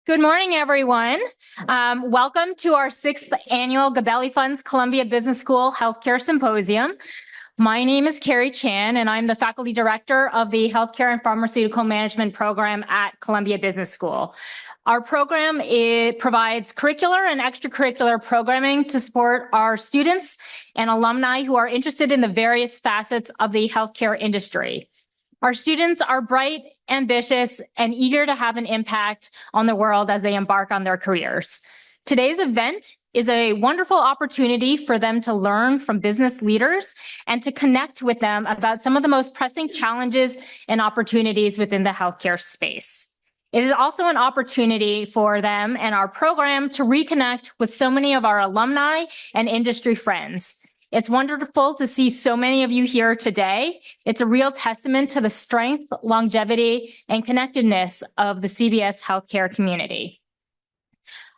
Good morning, everyone. Welcome to our 6th annual Gabelli Funds Columbia Business School Healthcare Symposium. My name is Carri Chan, and I'm the faculty director of the Healthcare and Pharmaceutical Management program at Columbia Business School. Our program provides curricular and extracurricular programming to support our students and alumni who are interested in the various facets of the healthcare industry. Our students are bright, ambitious, and eager to have an impact on the world as they embark on their careers. Today's event is a wonderful opportunity for them to learn from business leaders and to connect with them about some of the most pressing challenges and opportunities within the healthcare space. It is also an opportunity for them and our program to reconnect with so many of our alumni and industry friends. It's wonderful to see so many of you here today. It's a real testament to the strength, longevity, and connectedness of the CBS healthcare community.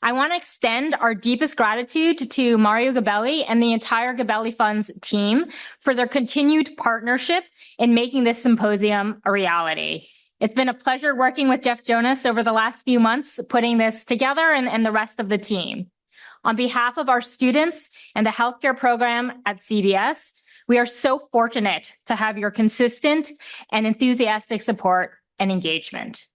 I want to extend our deepest gratitude to Mario Gabelli and the entire Gabelli Funds team for their continued partnership in making this symposium a reality. It's been a pleasure working with Jonas over the last few months, putting this together and the rest of the team. On behalf of our students and the healthcare program at CBS, we are so fortunate to have your consistent and enthusiastic support and engagement.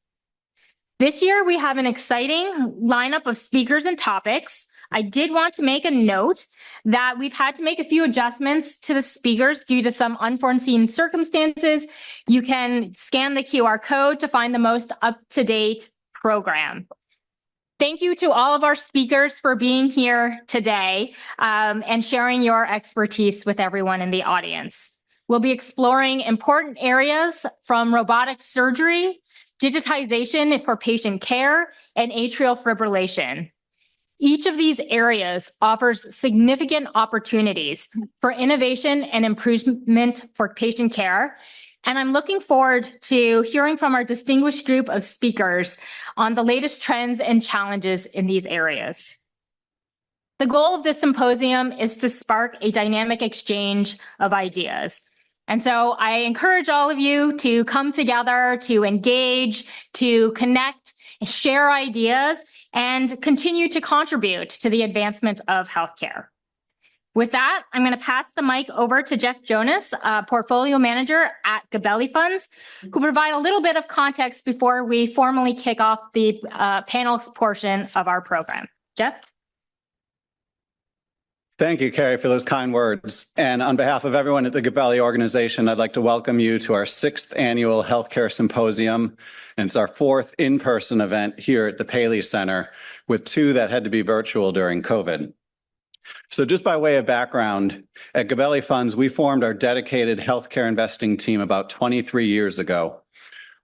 This year, we have an exciting lineup of speakers and topics. I did want to make a note that we've had to make a few adjustments to the speakers due to some unforeseen circumstances. You can scan the QR code to find the most up-to-date program. Thank you to all of our speakers for being here today and sharing your expertise with everyone in the audience. We'll be exploring important areas from robotic surgery, digitization for patient care, and atrial fibrillation. Each of these areas offers significant opportunities for innovation and improvement for patient care. And I'm looking forward to hearing from our distinguished group of speakers on the latest trends and challenges in these areas. The goal of this symposium is to spark a dynamic exchange of ideas. And so I encourage all of you to come together, to engage, to connect, share ideas, and continue to contribute to the advancement of healthcare. With that, I'm going to pass the mic over to Jonas, Portfolio Manager at Gabelli Funds, who will provide a little bit of context before we formally kick off the panel portion of our program. Jeff? Thank you, Carri, for those kind words. And on behalf of everyone at the Gabelli organization, I'd like to welcome you to our 6th annual Healthcare Symposium. And it's our 4th in-person event here at the Paley Center, with 2 that had to be virtual during COVID. So just by way of background, at Gabelli Funds, we formed our dedicated healthcare investing team about 23 years ago.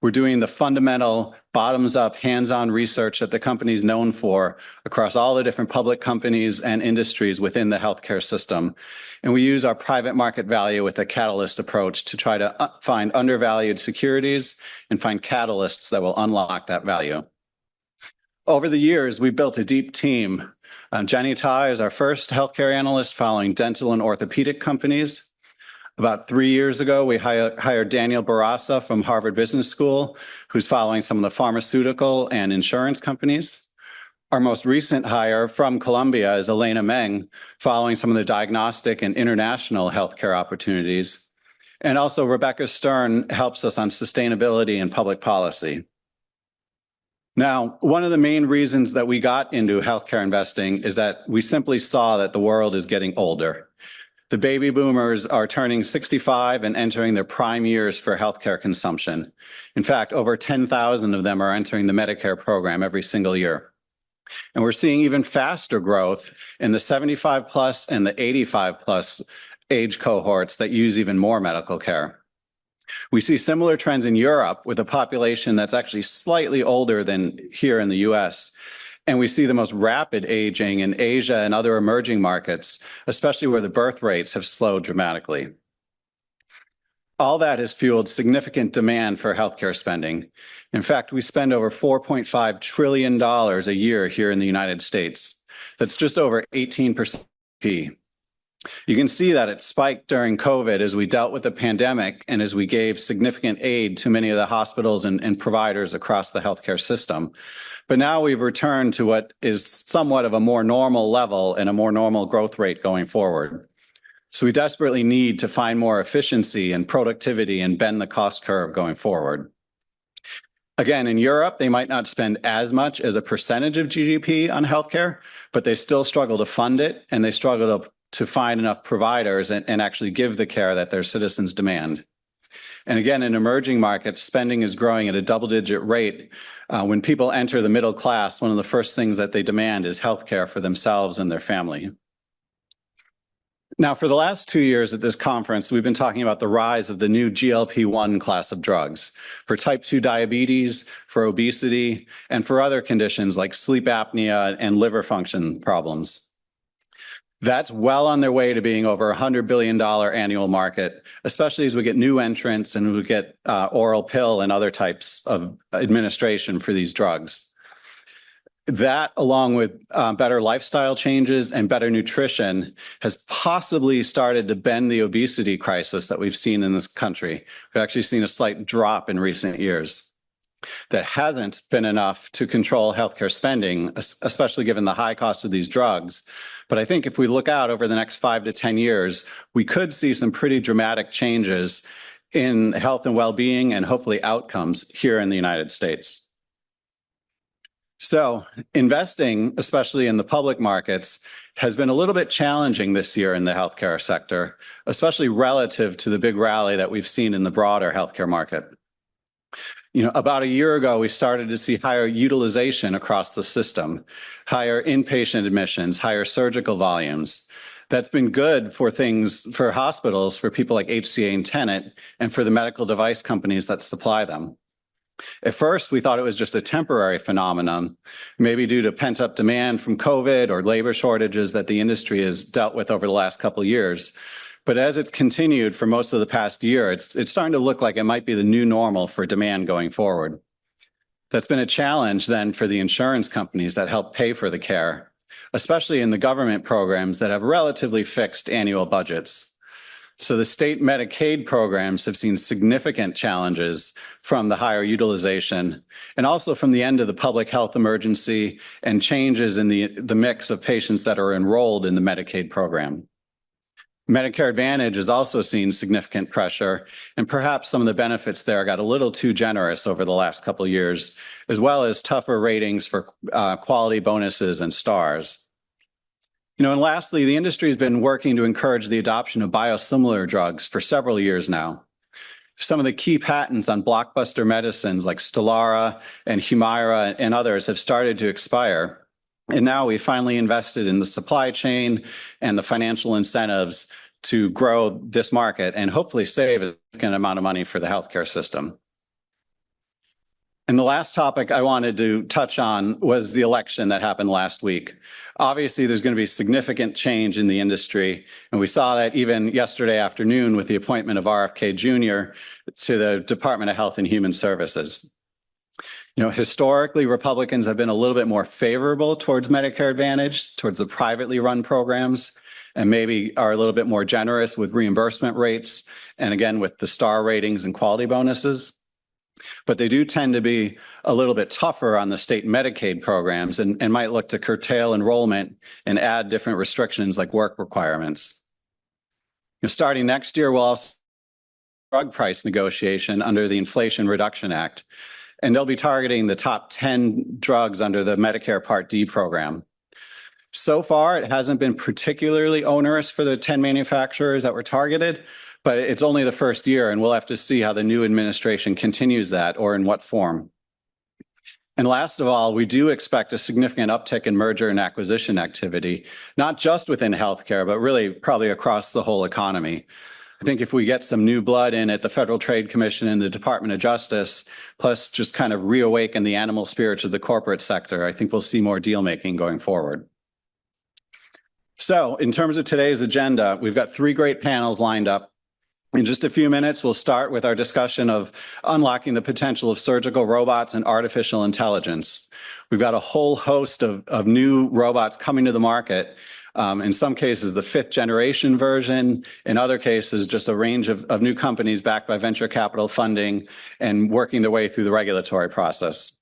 We're doing the fundamental, bottoms-up, hands-on research that the company's known for across all the different public companies and industries within the healthcare system. And we use our private market value with a catalyst approach to try to find undervalued securities and find catalysts that will unlock that value. Over the years, we built a deep team. Jenny Tai is our first healthcare analyst following dental and orthopedic companies. About 3 years ago, we hired Daniel Barasa from Harvard Business School, who's following some of the pharmaceutical and insurance companies. Our most recent hire from Columbia is Elena Meng, following some of the diagnostic and international healthcare opportunities. And also Rebecca Stern helps us on sustainability and public policy. Now, one of the main reasons that we got into healthcare investing is that we simply saw that the world is getting older. The baby boomers are turning 65 and entering their prime years for healthcare consumption. In fact, over 10,000 of them are entering the Medicare program every single year. And we're seeing even faster growth in the 75 plus and the 85 plus age cohorts that use even more medical care. We see similar trends in Europe with a population that's actually slightly older than here in the US. And we see the most rapid aging in Asia and other emerging markets, especially where the birth rates have slowed dramatically. All that has fueled significant demand for healthcare spending. In fact, we spend over $4.5 trillion a year here in the United States. That's just over 18% of GDP. You can see that it spiked during COVID as we dealt with the pandemic and as we gave significant aid to many of the hospitals and providers across the healthcare system. But now we've returned to what is somewhat of a more normal level and a more normal growth rate going forward. So we desperately need to find more efficiency and productivity and bend the cost curve going forward. Again, in Europe, they might not spend as much as a percentage of GDP on healthcare, but they still struggle to fund it, and they struggle to find enough providers and actually give the care that their citizens demand. And again, in emerging markets, spending is growing at a double-digit rate. When people enter the middle class, one of the first things that they demand is healthcare for themselves and their family. Now, for the last 2 years at this conference, we've been talking about the rise of the new GLP-1 class of drugs for type 2 diabetes, for obesity, and for other conditions like sleep apnea and liver function problems. That's well on their way to being over a $100 billion annual market, especially as we get new entrants and we get oral pill and other types of administration for these drugs. That, along with better lifestyle changes and better nutrition, has possibly started to bend the obesity crisis that we've seen in this country. We've actually seen a slight drop in recent years. That hasn't been enough to control healthcare spending, especially given the high cost of these drugs. But I think if we look out over the next 5 to 10 years, we could see some pretty dramatic changes in health and well-being and hopefully outcomes here in the United States. So investing, especially in the public markets, has been a little bit challenging this year in the healthcare sector, especially relative to the big rally that we've seen in the broader healthcare market. About a year ago, we started to see higher utilization across the system, higher inpatient admissions, higher surgical volumes. That's been good for hospitals, for people like HCA and Tenet, and for the medical device companies that supply them. At first, we thought it was just a temporary phenomenon, maybe due to pent-up demand from COVID or labor shortages that the industry has dealt with over the last couple of years. But as it's continued for most of the past year, it's starting to look like it might be the new normal for demand going forward. That's been a challenge then for the insurance companies that help pay for the care, especially in the government programs that have relatively fixed annual budgets. So the state Medicaid programs have seen significant challenges from the higher utilization and also from the end of the public health emergency and changes in the mix of patients that are enrolled in the Medicaid program. Medicare Advantage has also seen significant pressure, and perhaps some of the benefits there got a little too generous over the last couple of years, as well as tougher ratings for quality bonuses and stars. And lastly, the industry has been working to encourage the adoption of biosimilar drugs for several years now. Some of the key patents on blockbuster medicines like Stelara and Humira and others have started to expire. And now we finally invested in the supply chain and the financial incentives to grow this market and hopefully save a significant amount of money for the healthcare system. And the last topic I wanted to touch on was the election that happened last week. Obviously, there's going to be significant change in the industry, and we saw that even yesterday afternoon with the appointment of RFK Jr. to the Department of Health and Human Services. Historically, Republicans have been a little bit more favorable towards Medicare Advantage, towards the privately run programs, and maybe are a little bit more generous with reimbursement rates, and again, with the star ratings and quality bonuses. But they do tend to be a little bit tougher on the state Medicaid programs and might look to curtail enrollment and add different restrictions like work requirements. Starting next year, we'll also have drug price negotiation under the Inflation Reduction Act, and they'll be targeting the top 10 drugs under the Medicare Part D program. So far, it hasn't been particularly onerous for the 10 manufacturers that were targeted, but it's only the first year, and we'll have to see how the new administration continues that or in what form. And last of all, we do expect a significant uptick in merger and acquisition activity, not just within healthcare, but really probably across the whole economy. I think if we get some new blood in at the Federal Trade Commission and the Department of Justice, plus just kind of reawaken the animal spirits of the corporate sector, I think we'll see more deal making going forward. So in terms of today's agenda, we've got 3 great panels lined up. In just a few minutes, we'll start with our discussion of unlocking the potential of surgical robots and artificial intelligence. We've got a whole host of new robots coming to the market In some cases, the 5th generation version. In other cases, just a range of new companies backed by venture capital funding and working their way through the regulatory process.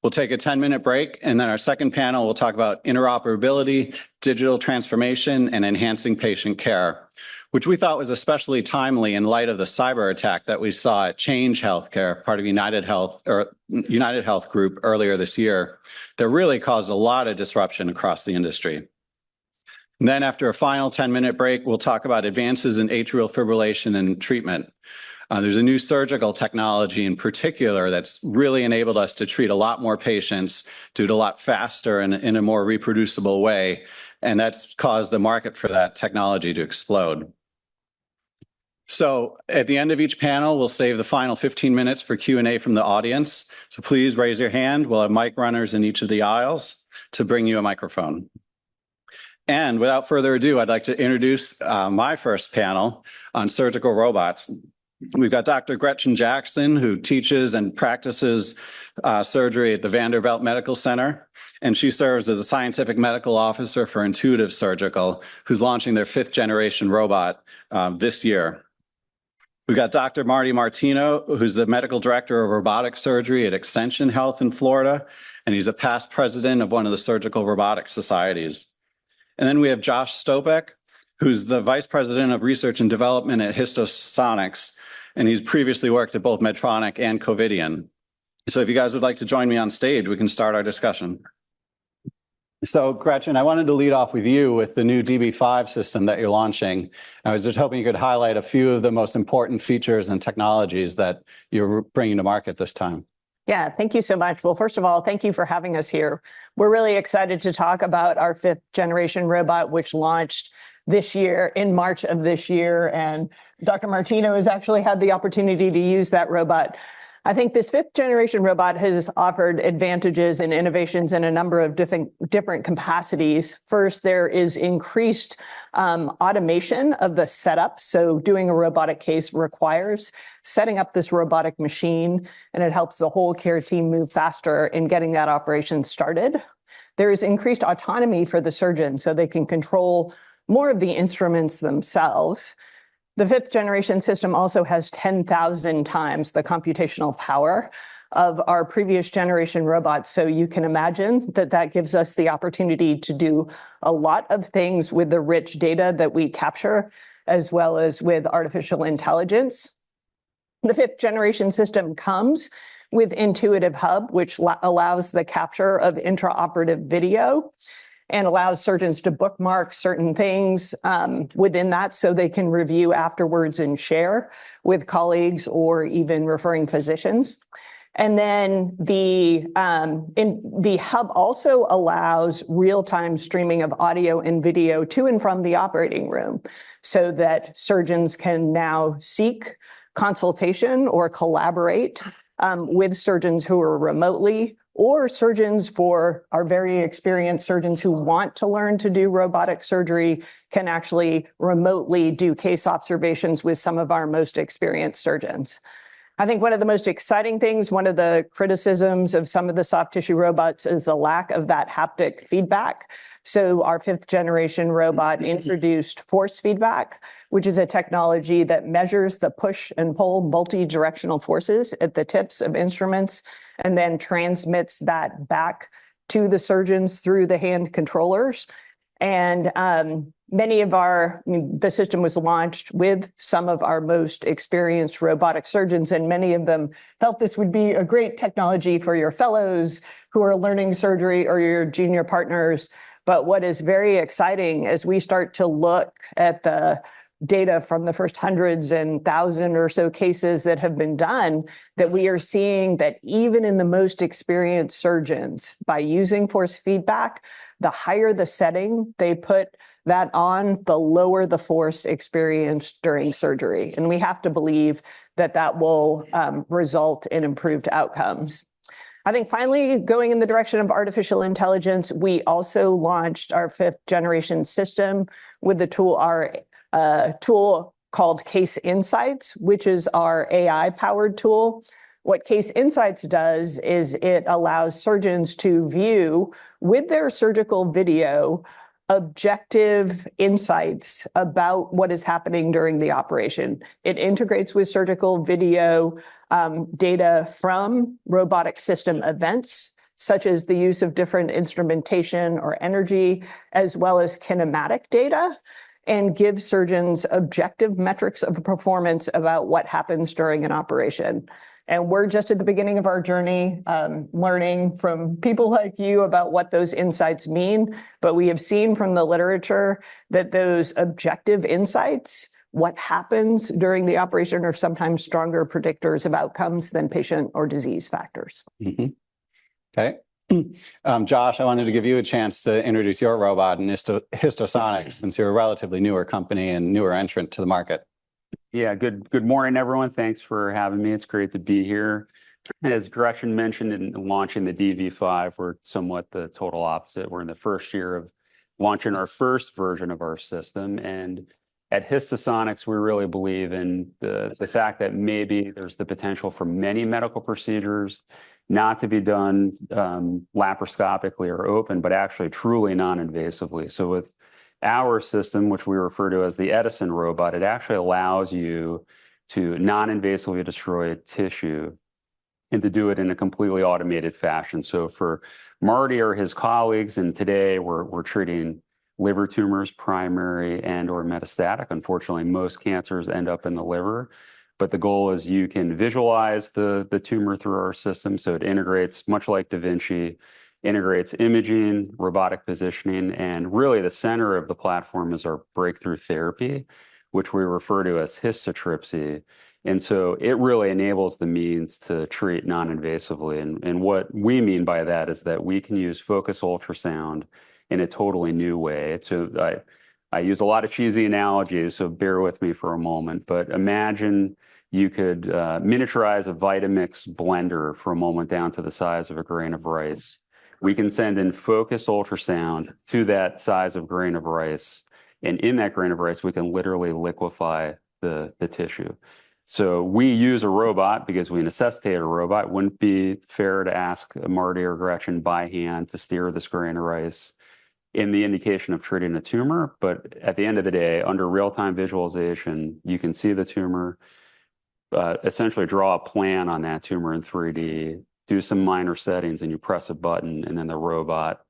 We'll take a 10-minute break, and then our second panel will talk about interoperability, digital transformation, and enhancing patient care, which we thought was especially timely in light of the cyber attack that we saw at Change Healthcare, part of United Health Group earlier this year, that really caused a lot of disruption across the industry. And then after a final 10-minute break, we'll talk about advances in atrial fibrillation and treatment. There's a new surgical technology in particular that's really enabled us to treat a lot more patients, do it a lot faster and in a more reproducible way, and that's caused the market for that technology to explode. So at the end of each panel, we'll save the final 15 minutes for Q&A from the audience. So please raise your hand. We'll have mic runners in each of the aisles to bring you a microphone. And without further ado, I'd like to introduce my first panel on surgical robots. We've got Dr. Gretchen Jackson, who teaches and practices surgery at the Vanderbilt Medical Center, and she serves as a scientific medical officer for Intuitive Surgical, who's launching their 5th generation robot this year. We've got Dr. Martino, who's the medical director of robotic surgery at Ascension Health in Florida, and he's a past president of one of the surgical robotics societies. And then we have Josh Stopek, who's the vice president of research and development at HistoSonics, and he's previously worked at both Medtronic and Covidien. So if you guys would like to join me on stage, we can start our discussion. So Gretchen, I wanted to lead off with you with the new DB5 system that you're launching. I was just hoping you could highlight a few of the most important features and technologies that you're bringing to market this time. Yeah, thank you so much. Well, first of all, thank you for having us here. We're really excited to talk about our 5th generation robot, which launched this year, in March of this year, and Dr. Martino has actually had the opportunity to use that robot. I think this 5th generation robot has offered advantages and innovations in a number of different capacities. First, there is increased automation of the setup. So doing a robotic case requires setting up this robotic machine, and it helps the whole care team move faster in getting that operation started. There is increased autonomy for the surgeon, so they can control more of the instruments themselves. The 5th generation system also has 10,000 times the computational power of our previous generation robots. So you can imagine that that gives us the opportunity to do a lot of things with the rich data that we capture, as well as with artificial intelligence. The 5th generation system comes with Intuitive Hub, which allows the capture of intraoperative video and allows surgeons to bookmark certain things within that so they can review afterwards and share with colleagues or even referring physicians. And then the hub also allows real-time streaming of audio and video to and from the operating room so that surgeons can now seek consultation or collaborate with surgeons who are remotely, or surgeons for our very experienced surgeons who want to learn to do robotic surgery can actually remotely do case observations with some of our most experienced surgeons. I think one of the most exciting things, one of the criticisms of some of the soft tissue robots is a lack of that haptic feedback. So our 5th generation robot introduced force feedback, which is a technology that measures the push and pull multi-directional forces at the tips of instruments and then transmits that back to the surgeons through the hand controllers. And the system was launched with some of our most experienced robotic surgeons, and many of them felt this would be a great technology for your fellows who are learning surgery or your junior partners. But what is very exciting as we start to look at the data from the first hundreds and thousand or so cases that have been done, that we are seeing that even in the most experienced surgeons, by using force feedback, the higher the setting they put that on, the lower the force experienced during surgery. And we have to believe that that will result in improved outcomes. I think finally, going in the direction of artificial intelligence, we also launched our 5th generation system with the tool called Case Insights, which is our AI-powered tool. What Case Insights does is it allows surgeons to view with their surgical video objective insights about what is happening during the operation. It integrates with surgical video data from robotic system events, such as the use of different instrumentation or energy, as well as kinematic data, and gives surgeons objective metrics of performance about what happens during an operation. And we're just at the beginning of our journey, learning from people like you about what those insights mean. But we have seen from the literature that those objective insights, what happens during the operation, are sometimes stronger predictors of outcomes than patient or disease factors. Okay. Josh, I wanted to give you a chance to introduce your robot and HistoSonics, since you're a relatively newer company and newer entrant to the market. Yeah, good morning, everyone. Thanks for having me. It's great to be here. As Gretchen mentioned, in launching the DV5, we're somewhat the total opposite. We're in the first year of launching our first version of our system. And at HistoSonics, we really believe in the fact that maybe there's the potential for many medical procedures not to be done laparoscopically or open, but actually truly non-invasively. So with our system, which we refer to as the Edison robot, it actually allows you to non-invasively destroy tissue and to do it in a completely automated fashion. So for Marty or his colleagues, and today we're treating liver tumors, primary and or metastatic. Unfortunately, most cancers end up in the liver, but the goal is you can visualize the tumor through our system. So it integrates, much like Da Vinci, integrates imaging, robotic positioning, and really the center of the platform is our breakthrough therapy, which we refer to as histotripsy. And so it really enables the means to treat non-invasively. And what we mean by that is that we can use focus ultrasound in a totally new way. So I use a lot of cheesy analogies, so bear with me for a moment, but imagine you could miniaturize a Vitamix blender for a moment down to the size of a grain of rice. We can send in focused ultrasound to that size of grain of rice. And in that grain of rice, we can literally liquefy the tissue. So we use a robot because we necessitate a robot. It wouldn't be fair to ask Marty or Gretchen by hand to steer this grain of rice in the indication of treating a tumor. But at the end of the day, under real-time visualization, you can see the tumor, essentially draw a plan on that tumor in 3D, do some minor settings, and you press a button, and then the robot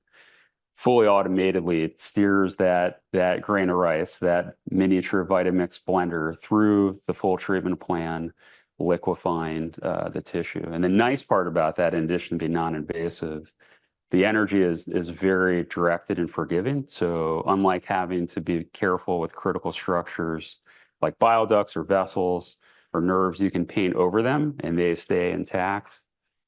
fully automatedly steers that grain of rice, that miniature Vitamix blender, through the full treatment plan, liquefying the tissue. And the nice part about that, in addition to being non-invasive, the energy is very directed and forgiving. So unlike having to be careful with critical structures like bile ducts or vessels or nerves, you can paint over them and they stay intact.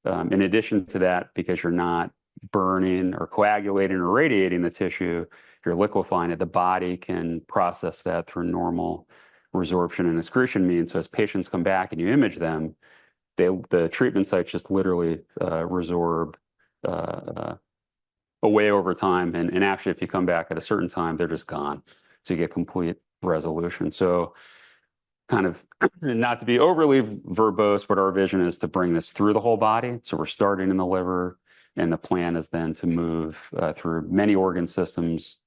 In addition to that, because you're not burning or coagulating or radiating the tissue, you're liquefying it, the body can process that through normal resorption and excretion means. So as patients come back and you image them, the treatment sites just literally resorb away over time. And actually, if you come back at a certain time, they're just gone. So you get complete resolution. So kind of not to be overly verbose, but our vision is to bring this through the whole body. So we're starting in the liver, and the plan is then to move through many organ systems,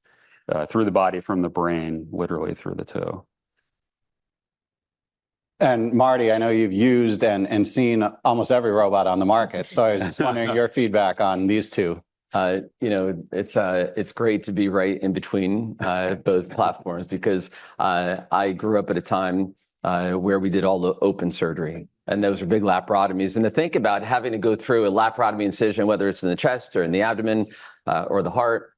through the body, from the brain, literally through the toe. And Marty, I know you've used and seen almost every robot on the market. So I was just wondering your feedback on these two. It's great to be right in between both platforms, because I grew up at a time where we did all the open surgery, and those were big laparotomies. And to think about having to go through a laparotomy incision, whether it's in the chest or in the abdomen or the heart,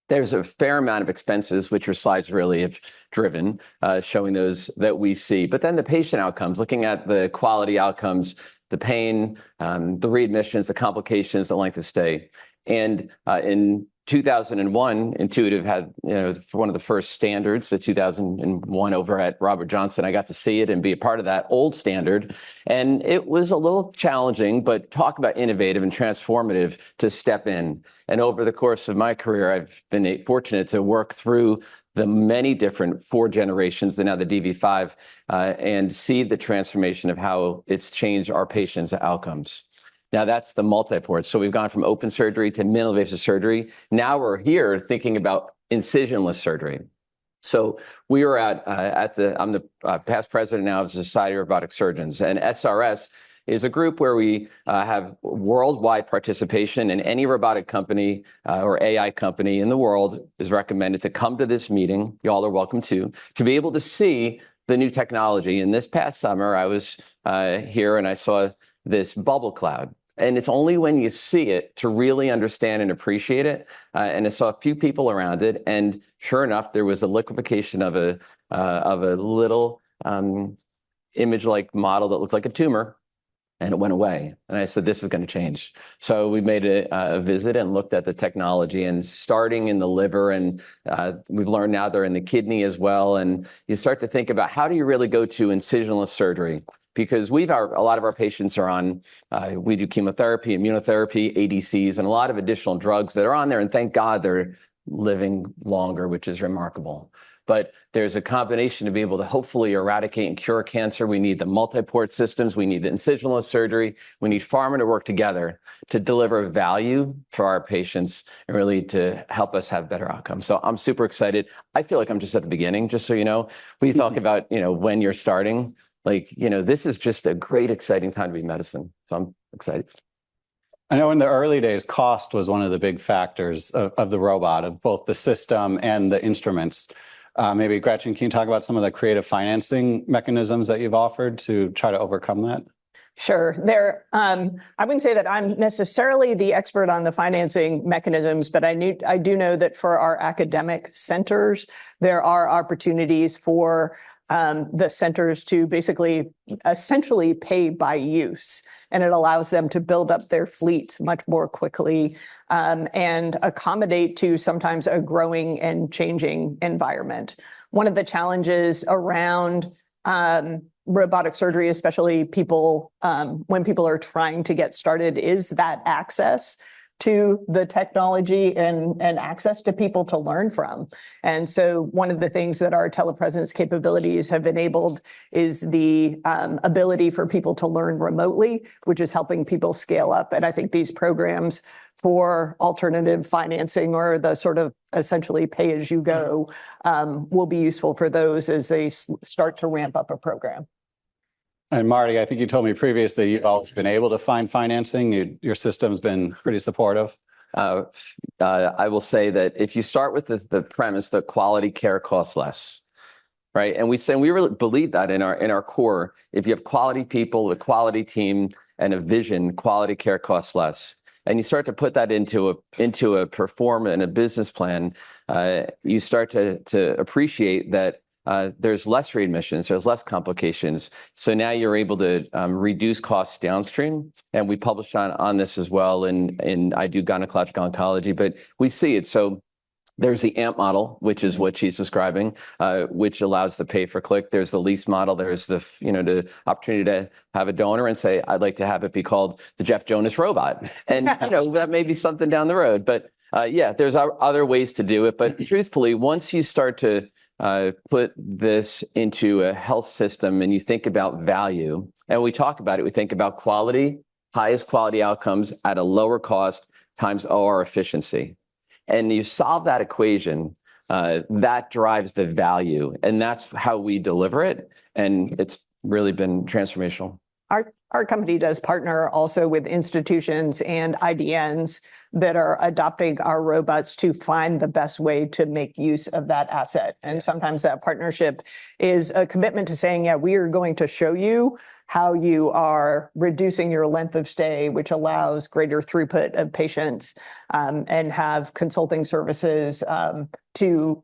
there's a fair amount of expenses, which your slides really have driven, showing those that we see. But then the patient outcomes, looking at the quality outcomes, the pain, the readmissions, the complications, the length of stay. And in 2001, Intuitive had one of the first standards, the 2001 over at Robert Johnson. I got to see it and be a part of that old standard. And it was a little challenging, but talk about innovative and transformative to step in. And over the course of my career, I've been fortunate to work through the many different 4 generations, and now the DV5, and see the transformation of how it's changed our patients' outcomes. Now that's the multi-port. So we've gone from open surgery to minimally invasive surgery. Now we're here thinking about incisionless surgery. So we were I'm the past president now of the Society of Robotic Surgeons, and SRS is a group where we have worldwide participation, and any robotic company or AI company in the world is recommended to come to this meeting. You all are welcome to be able to see the new technology. And this past summer, I was here and I saw this bubble cloud. And it's only when you see it to really understand and appreciate it. And I saw a few people around it, and sure enough, there was a liquefaction of a little image-like model that looked like a tumor, and it went away. And I said, this is going to change. So we made a visit and looked at the technology, and starting in the liver, and we've learned now they're in the kidney as well. And you start to think about, how do you really go to incisionless surgery? Because a lot of our patients are on, we do chemotherapy, immunotherapy, ADCs, and a lot of additional drugs that are on there. And thank God they're living longer, which is remarkable. But there's a combination to be able to hopefully eradicate and cure cancer. We need the multi-port systems. We need the incisionless surgery. We need pharma to work together to deliver value for our patients and really to help us have better outcomes. So I'm super excited. I feel like I'm just at the beginning, just so you know. We talk about, when you're starting, this is just a great, exciting time to be in medicine. So I'm excited. I know in the early days, cost was one of the big factors of the robot, of both the system and the instruments. Maybe Gretchen, can you talk about some of the creative financing mechanisms that you've offered to try to overcome that? Sure. I wouldn't say that I'm necessarily the expert on the financing mechanisms, but I do know that for our academic centers, there are opportunities for the centers to essentially pay by use, and it allows them to build up their fleets much more quickly and accommodate to sometimes a growing and changing environment. One of the challenges around robotic surgery, especially when people are trying to get started, is that access to the technology and access to people to learn from. And so one of the things that our telepresence capabilities have enabled is the ability for people to learn remotely, which is helping people scale up. And I think these programs for alternative financing, or the sort of essentially pay as you go, will be useful for those as they start to ramp up a program. And Marty, I think you told me previously you've always been able to find financing. Your system's been pretty supportive. I will say that if you start with the premise that quality care costs less, right? And we really believe that in our core. If you have quality people, a quality team, and a vision, quality care costs less. And you start to put that into a perform and a business plan, you start to appreciate that there's less readmissions, there's less complications. So now you're able to reduce costs downstream. And we published on this as well. And I do gynecologic oncology, but we see it. So there's the AMP model, which is what she's describing, which allows the pay for click. There's the lease model. There's the opportunity to have a donor and say, I'd like to have it be called the Jeff Jonas robot. And that may be something down the road. But yeah, there's other ways to do it. But truthfully, once you start to put this into a health system and you think about value, and we talk about it, we think about quality, highest quality outcomes at a lower cost times OR efficiency. And you solve that equation, that drives the value. And that's how we deliver it. And it's really been transformational. Our company does partner also with institutions and IDNs that are adopting our robots to find the best way to make use of that asset. And sometimes that partnership is a commitment to saying, yeah, we are going to show you how you are reducing your length of stay, which allows greater throughput of patients, and have consulting services to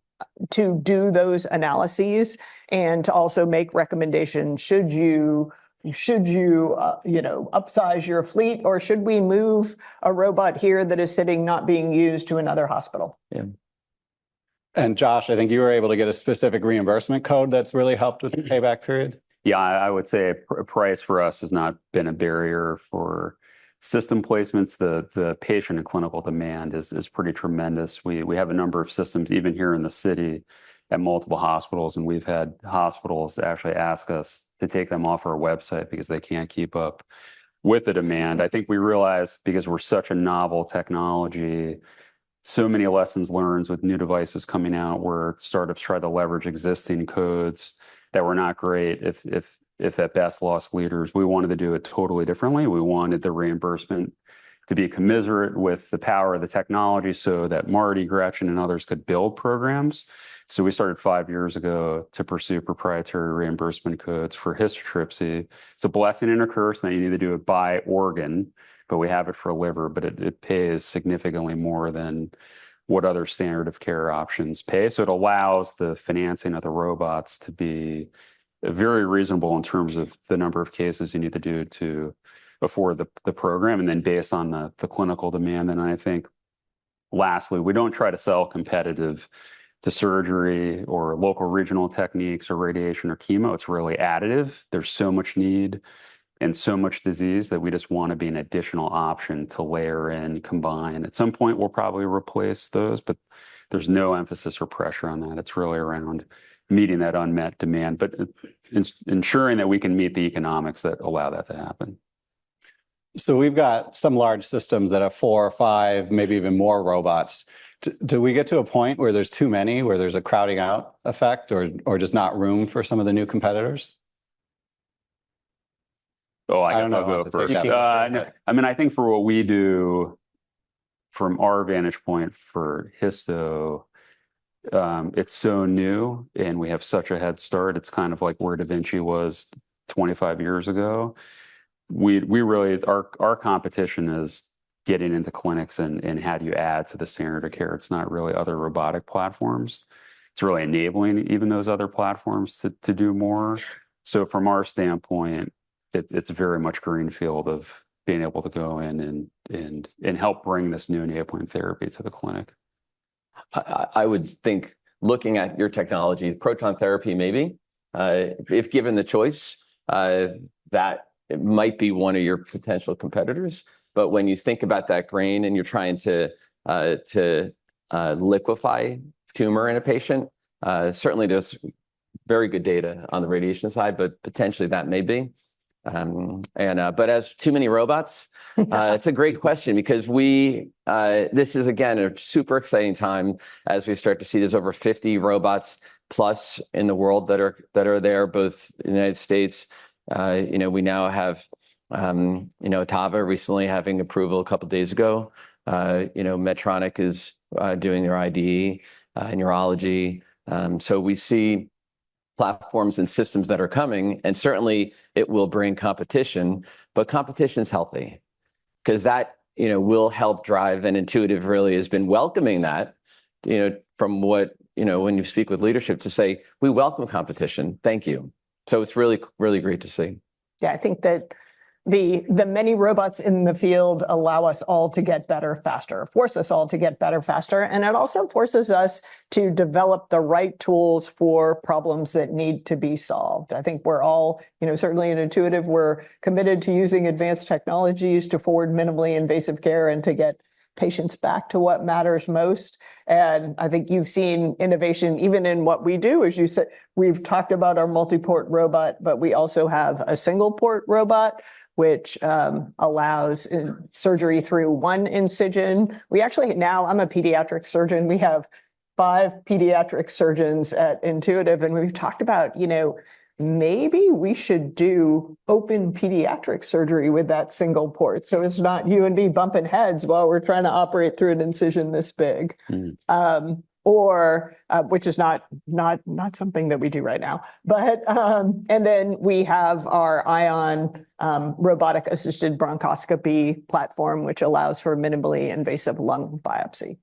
do those analyses, and to also make recommendations. Should you upsize your fleet, or should we move a robot here that is sitting not being used to another hospital? Yeah. And Josh, I think you were able to get a specific reimbursement code that's really helped with the payback period. Yeah, I would say price for us has not been a barrier for system placements. The patient and clinical demand is pretty tremendous. We have a number of systems even here in the city at multiple hospitals, and we've had hospitals actually ask us to take them off our website because they can't keep up with the demand. I think we realize, because we're such a novel technology, so many lessons learned with new devices coming out where startups try to leverage existing codes that were not great, if at best lost leaders. We wanted to do it totally differently. We wanted the reimbursement to be commensurate with the power of the technology so that Marty, Gretchen, and others could build programs. So we started 5 years ago to pursue proprietary reimbursement codes for histotripsy. It's a blessing and a curse, and that you need to do it by organ, but we have it for liver, but it pays significantly more than what other standard of care options pay. So it allows the financing of the robots to be very reasonable in terms of the number of cases you need to do to afford the program, and then based on the clinical demand. And I think, lastly, we don't try to sell competitive to surgery or local regional techniques or radiation or chemo. It's really additive. There's so much need and so much disease that we just want to be an additional option to layer in, combine. At some point, we'll probably replace those, but there's no emphasis or pressure on that. It's really around meeting that unmet demand, but ensuring that we can meet the economics that allow that to happen. So we've got some large systems that have 4 or 5, maybe even more robots. Do we get to a point where there's too many, where there's a crowding out effect, or just not room for some of the new competitors? Oh, I don't know. I'll go first. No, I mean, I think for what we do, from our vantage point for histo, it's so new and we have such a head start. It's kind of like where Da Vinci was 25 years ago. We really, our competition is getting into clinics and how do you add to the standard of care. It's not really other robotic platforms. It's really enabling even those other platforms to do more. So from our standpoint, it's very much greenfield of being able to go in and help bring this new enabling therapy to the clinic. I would think, looking at your technology, proton therapy, maybe, if given the choice, that it might be one of your potential competitors. But when you think about that grain and you're trying to liquefy tumor in a patient, certainly there's very good data on the radiation side, but potentially that may be. But as too many robots, it's a great question, because this is, again, a super exciting time as we start to see there's over 50 robots plus in the world that are there, both in the United States. We now have, Tava recently having approval a couple of days ago. Medtronic is doing their IDE in urology. So we see platforms and systems that are coming, and certainly it will bring competition, but competition is healthy, because that, will help drive, and Intuitive really has been welcoming that, from what, when you speak with leadership, to say, we welcome competition. Thank you. So it's really, really great to see. Yeah, I think that the many robots in the field allow us all to get better faster, force us all to get better faster. And it also forces us to develop the right tools for problems that need to be solved. I think we're all, certainly in Intuitive, we're committed to using advanced technologies to forward minimally invasive care and to get patients back to what matters most. And I think you've seen innovation even in what we do. As you said, we've talked about our multi-port robot, but we also have a single port robot, which allows surgery through one incision. We actually, now I'm a pediatric surgeon. We have 5 pediatric surgeons at Intuitive, and we've talked about, maybe we should do open pediatric surgery with that single port. So it's not you and me bumping heads while we're trying to operate through an incision this big. Or which is not something that we do right now. But and then we have our Ion robotic assisted bronchoscopy platform, which allows for minimally invasive lung biopsy.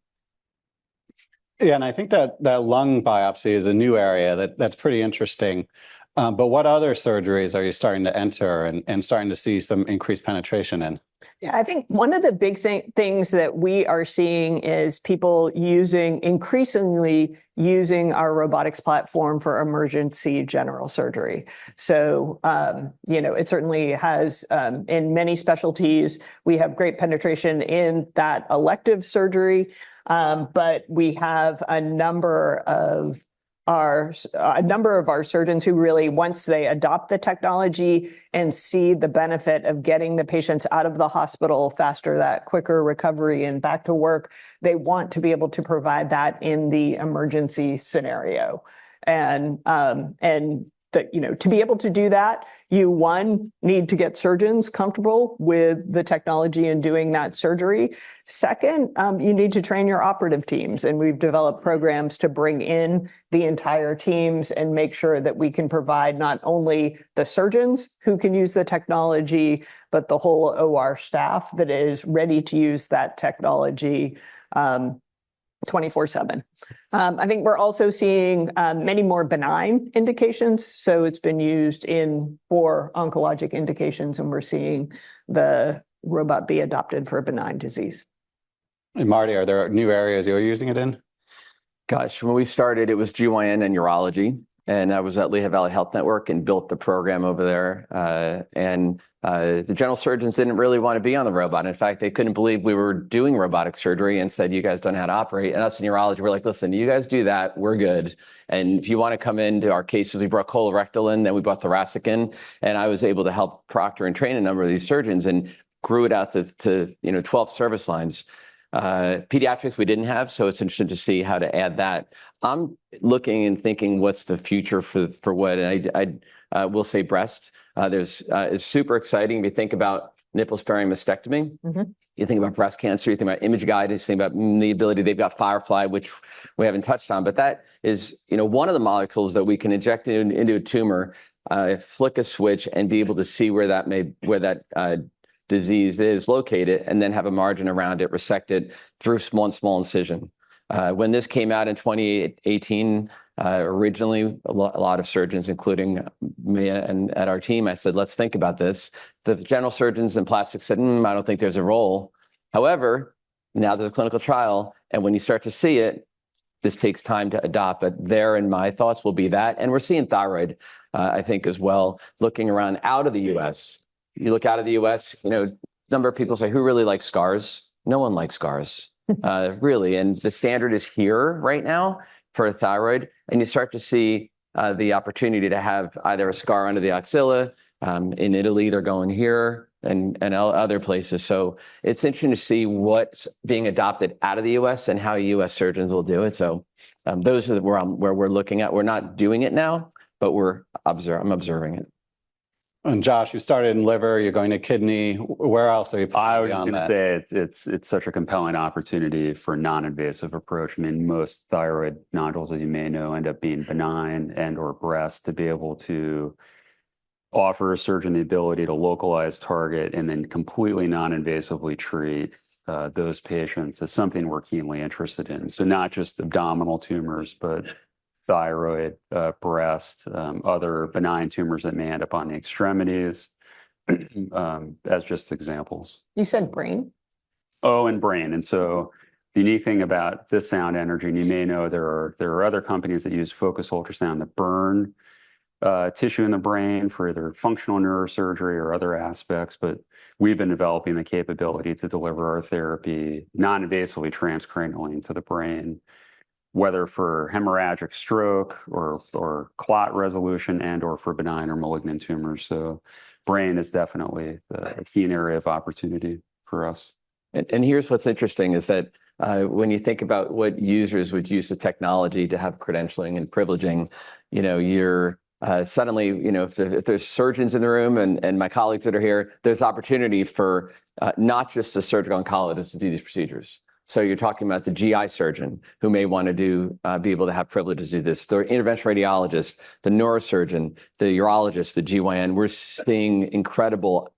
Yeah, and I think that lung biopsy is a new area that's pretty interesting. But what other surgeries are you starting to enter and starting to see some increased penetration in? Yeah, I think one of the big things that we are seeing is people increasingly using our robotics platform for emergency general surgery. So, it certainly has, in many specialties, we have great penetration in that elective surgery, but we have a number of a number of our surgeons who really, once they adopt the technology and see the benefit of getting the patients out of the hospital faster, that quicker recovery and back to work, they want to be able to provide that in the emergency scenario. And to be able to do that, you, one, need to get surgeons comfortable with the technology and doing that surgery. Second, you need to train your operative teams. And we've developed programs to bring in the entire teams and make sure that we can provide not only the surgeons who can use the technology, but the whole OR staff that is ready to use that technology 24/7. I think we're also seeing many more benign indications. So it's been used for oncologic indications, and we're seeing the robot be adopted for a benign disease. And Marty, are there new areas you're using it in? Gosh, when we started, it was GYN and urology. And I was at Lehigh Valley Health Network and built the program over there. The general surgeons didn't really want to be on the robot. In fact, they couldn't believe we were doing robotic surgery and said, you guys don't know how to operate. And us in urology, we're like, listen, you guys do that, we're good. And if you want to come into our cases, we brought colorectal in, then we brought thoracic in. And I was able to help proctor and train a number of these surgeons and grew it out to 12 service lines. Pediatrics we didn't have, so it's interesting to see how to add that. I'm looking and thinking, what's the future for what? And I will say breast. It's super exciting. If you think about nipple-sparing mastectomy, you think about breast cancer, you think about image guidance, you think about the ability, they've got Firefly, which we haven't touched on, but that is one of the molecules that we can inject into a tumor, flick a switch, and be able to see where that disease is located, and then have a margin around it, resect it through small incision. When this came out in 2018, originally a lot of surgeons, including me and at our team, I said, let's think about this. The general surgeons and plastics said, I don't think there's a role. However, now there's a clinical trial, and when you start to see it, this takes time to adopt, but there in my thoughts will be that. And we're seeing thyroid, I think, as well, looking around out of the US. You look out of the US, a number of people say, who really likes scars? No one likes scars, really. And the standard is here right now for thyroid. And you start to see the opportunity to have either a scar under the axilla. In Italy, they're going here and other places. So it's interesting to see what's being adopted out of the US and how US surgeons will do it. So those are where we're looking at. We're not doing it now, but I'm observing it. And Josh, you started in liver, you're going to kidney. Where else are you I was planning going beyond to say it's such a compelling opportunity for non-invasive approach. I mean, most thyroid nodules, as you may know, end up being benign and/or breast. To be able to offer a surgeon the ability to localize, target, and then completely non-invasively treat those patients is something we're keenly interested in. So not just abdominal tumors, but thyroid, breast, other benign tumors that may end up on the extremities, as just examples. You said brain? Oh, and brain. And so the unique thing about this sound energy, and you may know there are other companies that use focused ultrasound that burn tissue in the brain for either functional neurosurgery or other aspects, but we've been developing the capability to deliver our therapy non-invasively transcranially into the brain, whether for hemorrhagic stroke or clot resolution and/or for benign or malignant tumors. So brain is definitely a key area of opportunity for us. And here's what's interesting is that when you think about what users would use the technology to have credentialing and privileging, you're suddenly, if there's surgeons in the room and my colleagues that are here, there's opportunity for not just a surgical oncologist to do these procedures. So you're talking about the GI surgeon who may want to be able to have privileges to do this, the interventional radiologist, the neurosurgeon, the urologist, the GYN. We're seeing incredible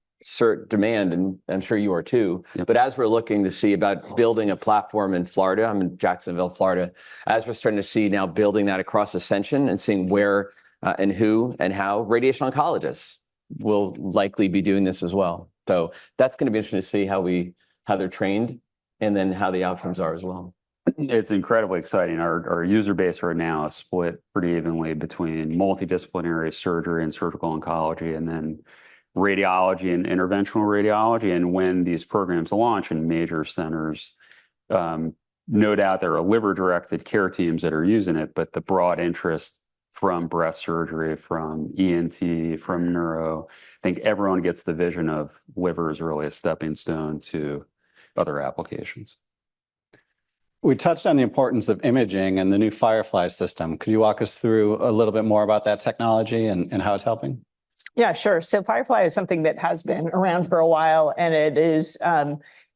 demand, and I'm sure you are too. Yep. But as we're looking to see about building a platform in Florida, I'm in Jacksonville, Florida, as we're starting to see now building that across Ascension and seeing where and who and how radiation oncologists will likely be doing this as well. So that's going to be interesting to see how they're trained and then how the outcomes are as well. It's incredibly exciting. Our user base right now is split pretty evenly between multidisciplinary surgery and surgical oncology, and then radiology and interventional radiology. And when these programs launch in major centers, no doubt there are liver-directed care teams that are using it, but the broad interest from breast surgery, from ENT, from neuro, I think everyone gets the vision of liver is really a stepping stone to other applications. We touched on the importance of imaging and the new Firefly system. Could you walk us through a little bit more about that technology and how it's helping? Yeah, sure. So Firefly is something that has been around for a while, and it is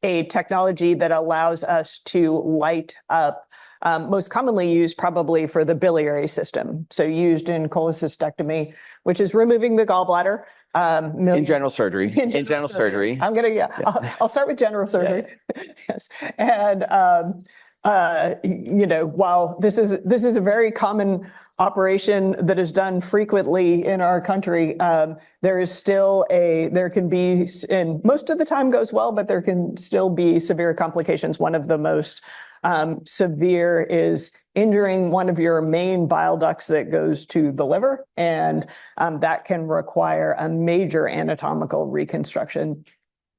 a technology that allows us to light up, most commonly used probably for the biliary system. So used in cholecystectomy, which is removing the gallbladder. In general surgery. In general surgery. I'm gonna, I'll start with general surgery. Yes, and while this is a very common operation that is done frequently in our country, there can be, and most of the time goes well, but there can still be severe complications. One of the most severe is injuring one of your main bile ducts that goes to the liver, and that can require a major anatomical reconstruction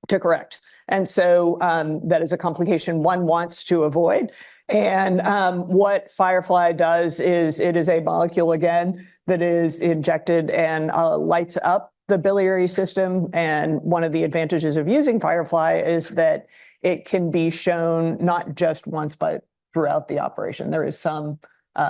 to correct. And so that is a complication one wants to avoid. And what Firefly does is it is a molecule, again, that is injected and lights up the biliary system. And one of the advantages of using Firefly is that it can be shown not just once, but throughout the operation. There is some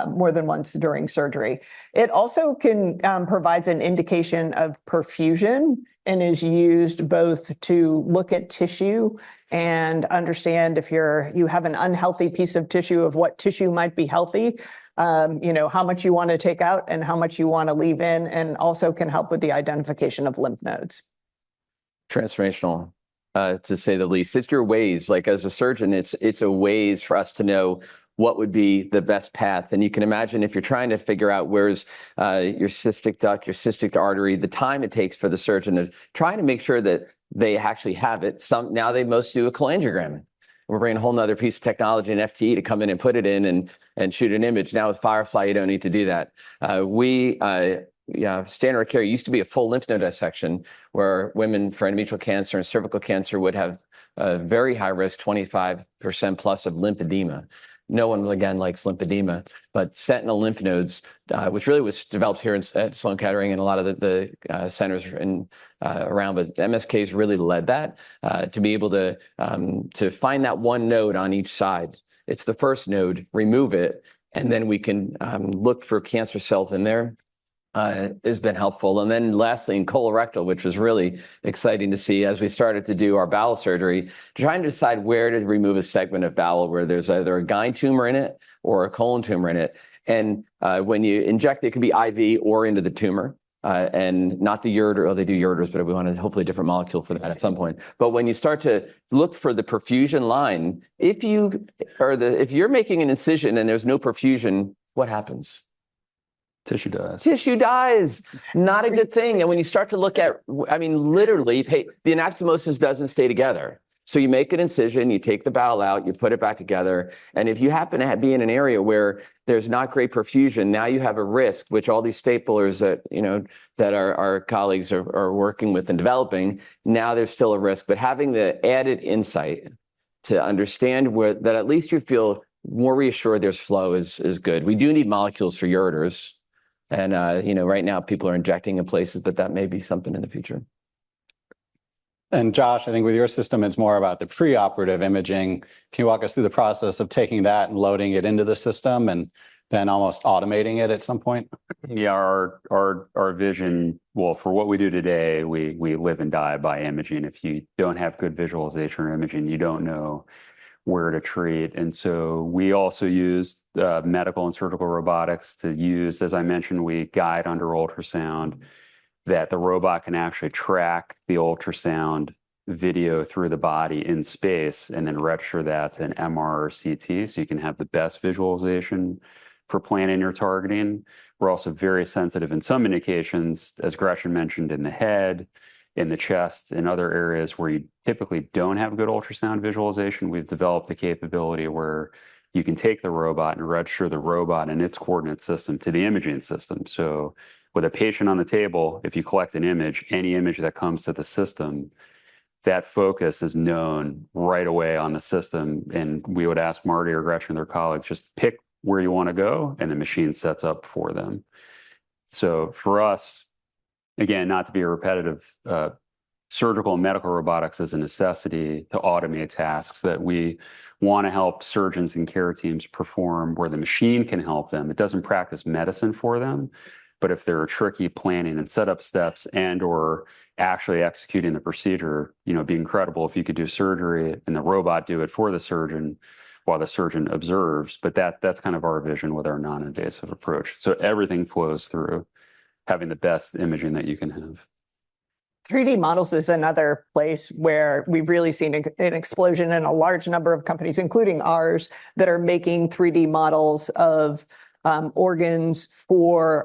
more than once during surgery. It also can provides an indication of perfusion and is used both to look at tissue and understand if you have an unhealthy piece of tissue, of what tissue might be healthy, how much you want to take out and how much you want to leave in, and also can help with the identification of lymph nodes. Transformational, to say the least. It's your ways, like as a surgeon, it's a ways for us to know what would be the best path. And you can imagine if you're trying to figure out where's your cystic duct, your cystic artery, the time it takes for the surgeon to trying to make sure that they actually have it. Now they most do a cholangiogram. We're bringing a whole nother piece of technology, an FTE, to come in and put it in and shoot an image. Now with Firefly, you don't need to do that. Standard of care used to be a full lymph node dissection where women for endometrial cancer and cervical cancer would have a very high risk, 25% plus of lymphedema. No one, again, likes lymphedema, but sentinel lymph nodes, which really was developed here at Sloan Kettering and a lot of the centers around, but MSK's really led that to be able to find that one node on each side. It's the first node, remove it, and then we can look for cancer cells in there. Has been helpful. And then lastly, in colorectal, which was really exciting to see as we started to do our bowel surgery, trying to decide where to remove a segment of bowel where there's either a Gyn tumor in it or a colon tumor in it. And when you inject, it can be IV or into the tumor. And not the ureter, they do ureters, but we want hopefully a different molecule for that at some point. But when you start to look for the perfusion line, if you're making an incision and there's no perfusion, what happens? Tissue dies. Tissue dies. Not a good thing. And when you start to look at, literally, the anastomosis doesn't stay together. So you make an incision, you take the bowel out, you put it back together. And if you happen to be in an area where there's not great perfusion, now you have a risk, which all these staplers that our colleagues are working with and developing, now there's still a risk. But having the added insight to understand that at least you feel more reassured there's flow is good. We do need molecules for ureters. And, right now people are injecting in places, but that may be something in the future. And Josh, I think with your system, it's more about the preoperative imaging. Can you walk us through the process of taking that and loading it into the system and then almost automating it at some point? Yeah, our vision, well, for what we do today, we live and die by imaging. If you don't have good visualization or imaging, you don't know where to treat. And so we also use medical and surgical robotics to use, as I mentioned, we guide under ultrasound, that the robot can actually track the ultrasound video through the body in space and then register that to an MR or CT, so you can have the best visualization for planning your targeting. We're also very sensitive in some indications, as Gretchen mentioned, in the head, in the chest, and other areas where you typically don't have good ultrasound visualization. We've developed the capability where you can take the robot and register the robot and its coordinate system to the imaging system. So with a patient on the table, if you collect an image, any image that comes to the system, that focus is known right away on the system. And we would ask Marty or Gretchen, their colleagues, just pick where you want to go, and the machine sets up for them. So for us, again, not to be repetitive, surgical and medical robotics is a necessity to automate tasks that we want to help surgeons and care teams perform where the machine can help them. It doesn't practice medicine for them, but if there are tricky planning and setup steps and or actually executing the procedure, it'd be incredible if you could do surgery and the robot do it for the surgeon while the surgeon observes. But that's kind of our vision with our non-invasive approach. So everything flows through having the best imaging that you can have. 3D models is another place where we've really seen an explosion in a large number of companies, including ours, that are making 3D models of organs for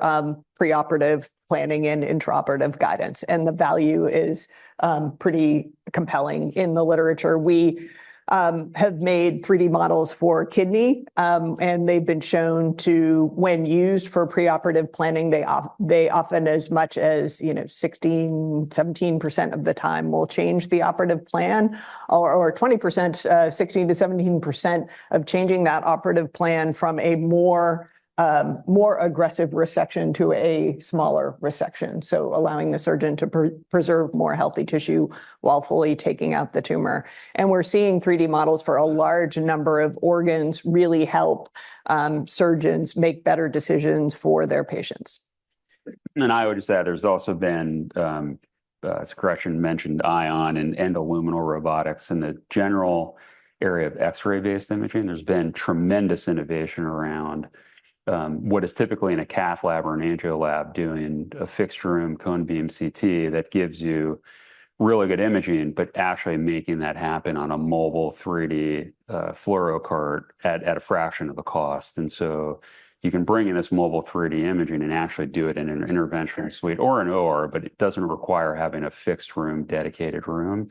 preoperative planning and intraoperative guidance. And the value is pretty compelling in the literature. We have made 3D models for kidney, and they've been shown to, when used for preoperative planning, they often as much as 17% of the time will change the operative plan, or 20%, 16 to 17% of changing that operative plan from a more aggressive resection to a smaller resection, so allowing the surgeon to preserve more healthy tissue while fully taking out the tumor. And we're seeing 3D models for a large number of organs really help surgeons make better decisions for their patients. And I would just add, there's also been, as Gretchen mentioned, ion and endoluminal robotics in the general area of X-ray based imaging. There's been tremendous innovation around what is typically in a cath lab or an angio lab, doing a fixed room cone beam CT that gives you really good imaging, but actually making that happen on a mobile 3D fluoro cart at a fraction of the cost. And so you can bring in this mobile 3D imaging and actually do it in an intervention suite or an OR, but it doesn't require having a fixed room, dedicated room.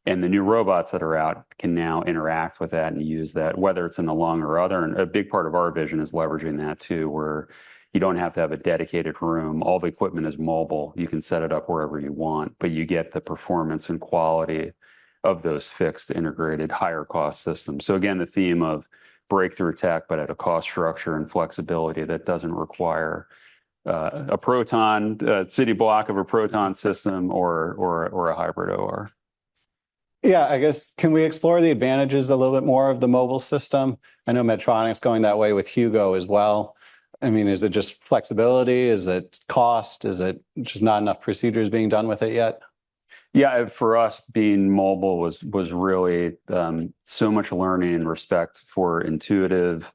And the new robots that are out can now interact with that and use that, whether it's in the lung or other. And a big part of our vision is leveraging that too, where you don't have to have a dedicated room. All the equipment is mobile. You can set it up wherever you want, but you get the performance and quality of those fixed, integrated, higher cost systems. So again, the theme of breakthrough tech, but at a cost structure and flexibility that doesn't require a proton, city block of a proton system or a hybrid OR. Yeah, I guess, can we explore the advantages a little bit more of the mobile system? I know Medtronic's going that way with Hugo as well. I mean, is it just flexibility? Is it cost? Is it just not enough procedures being done with it yet? Yeah, for us, being mobile was really so much learning and respect for Intuitive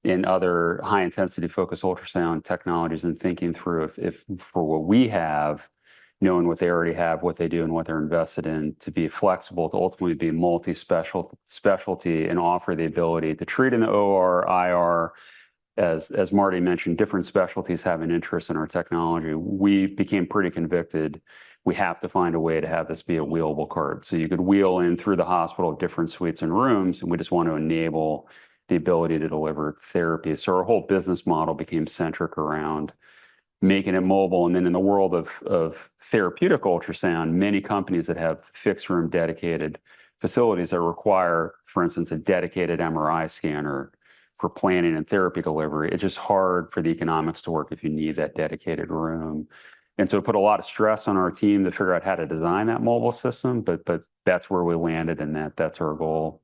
and other high intensity focused ultrasound technologies, and thinking through if for what we have, knowing what they already have, what they do, and what they're invested in, to be flexible, to ultimately be multi-specialty and offer the ability to treat in the OR, IR. As Marty mentioned, different specialties have an interest in our technology. We became pretty convicted we have to find a way to have this be a wheelable cart. So you could wheel in through the hospital, different suites and rooms, and we just want to enable the ability to deliver therapy. So our whole business model became centric around making it mobile. And then in the world of therapeutic ultrasound, many companies that have fixed room dedicated facilities that require, for instance, a dedicated MRI scanner for planning and therapy delivery, it's just hard for the economics to work if you need that dedicated room. And so it put a lot of stress on our team to figure out how to design that mobile system, but that's where we landed, and that's our goal.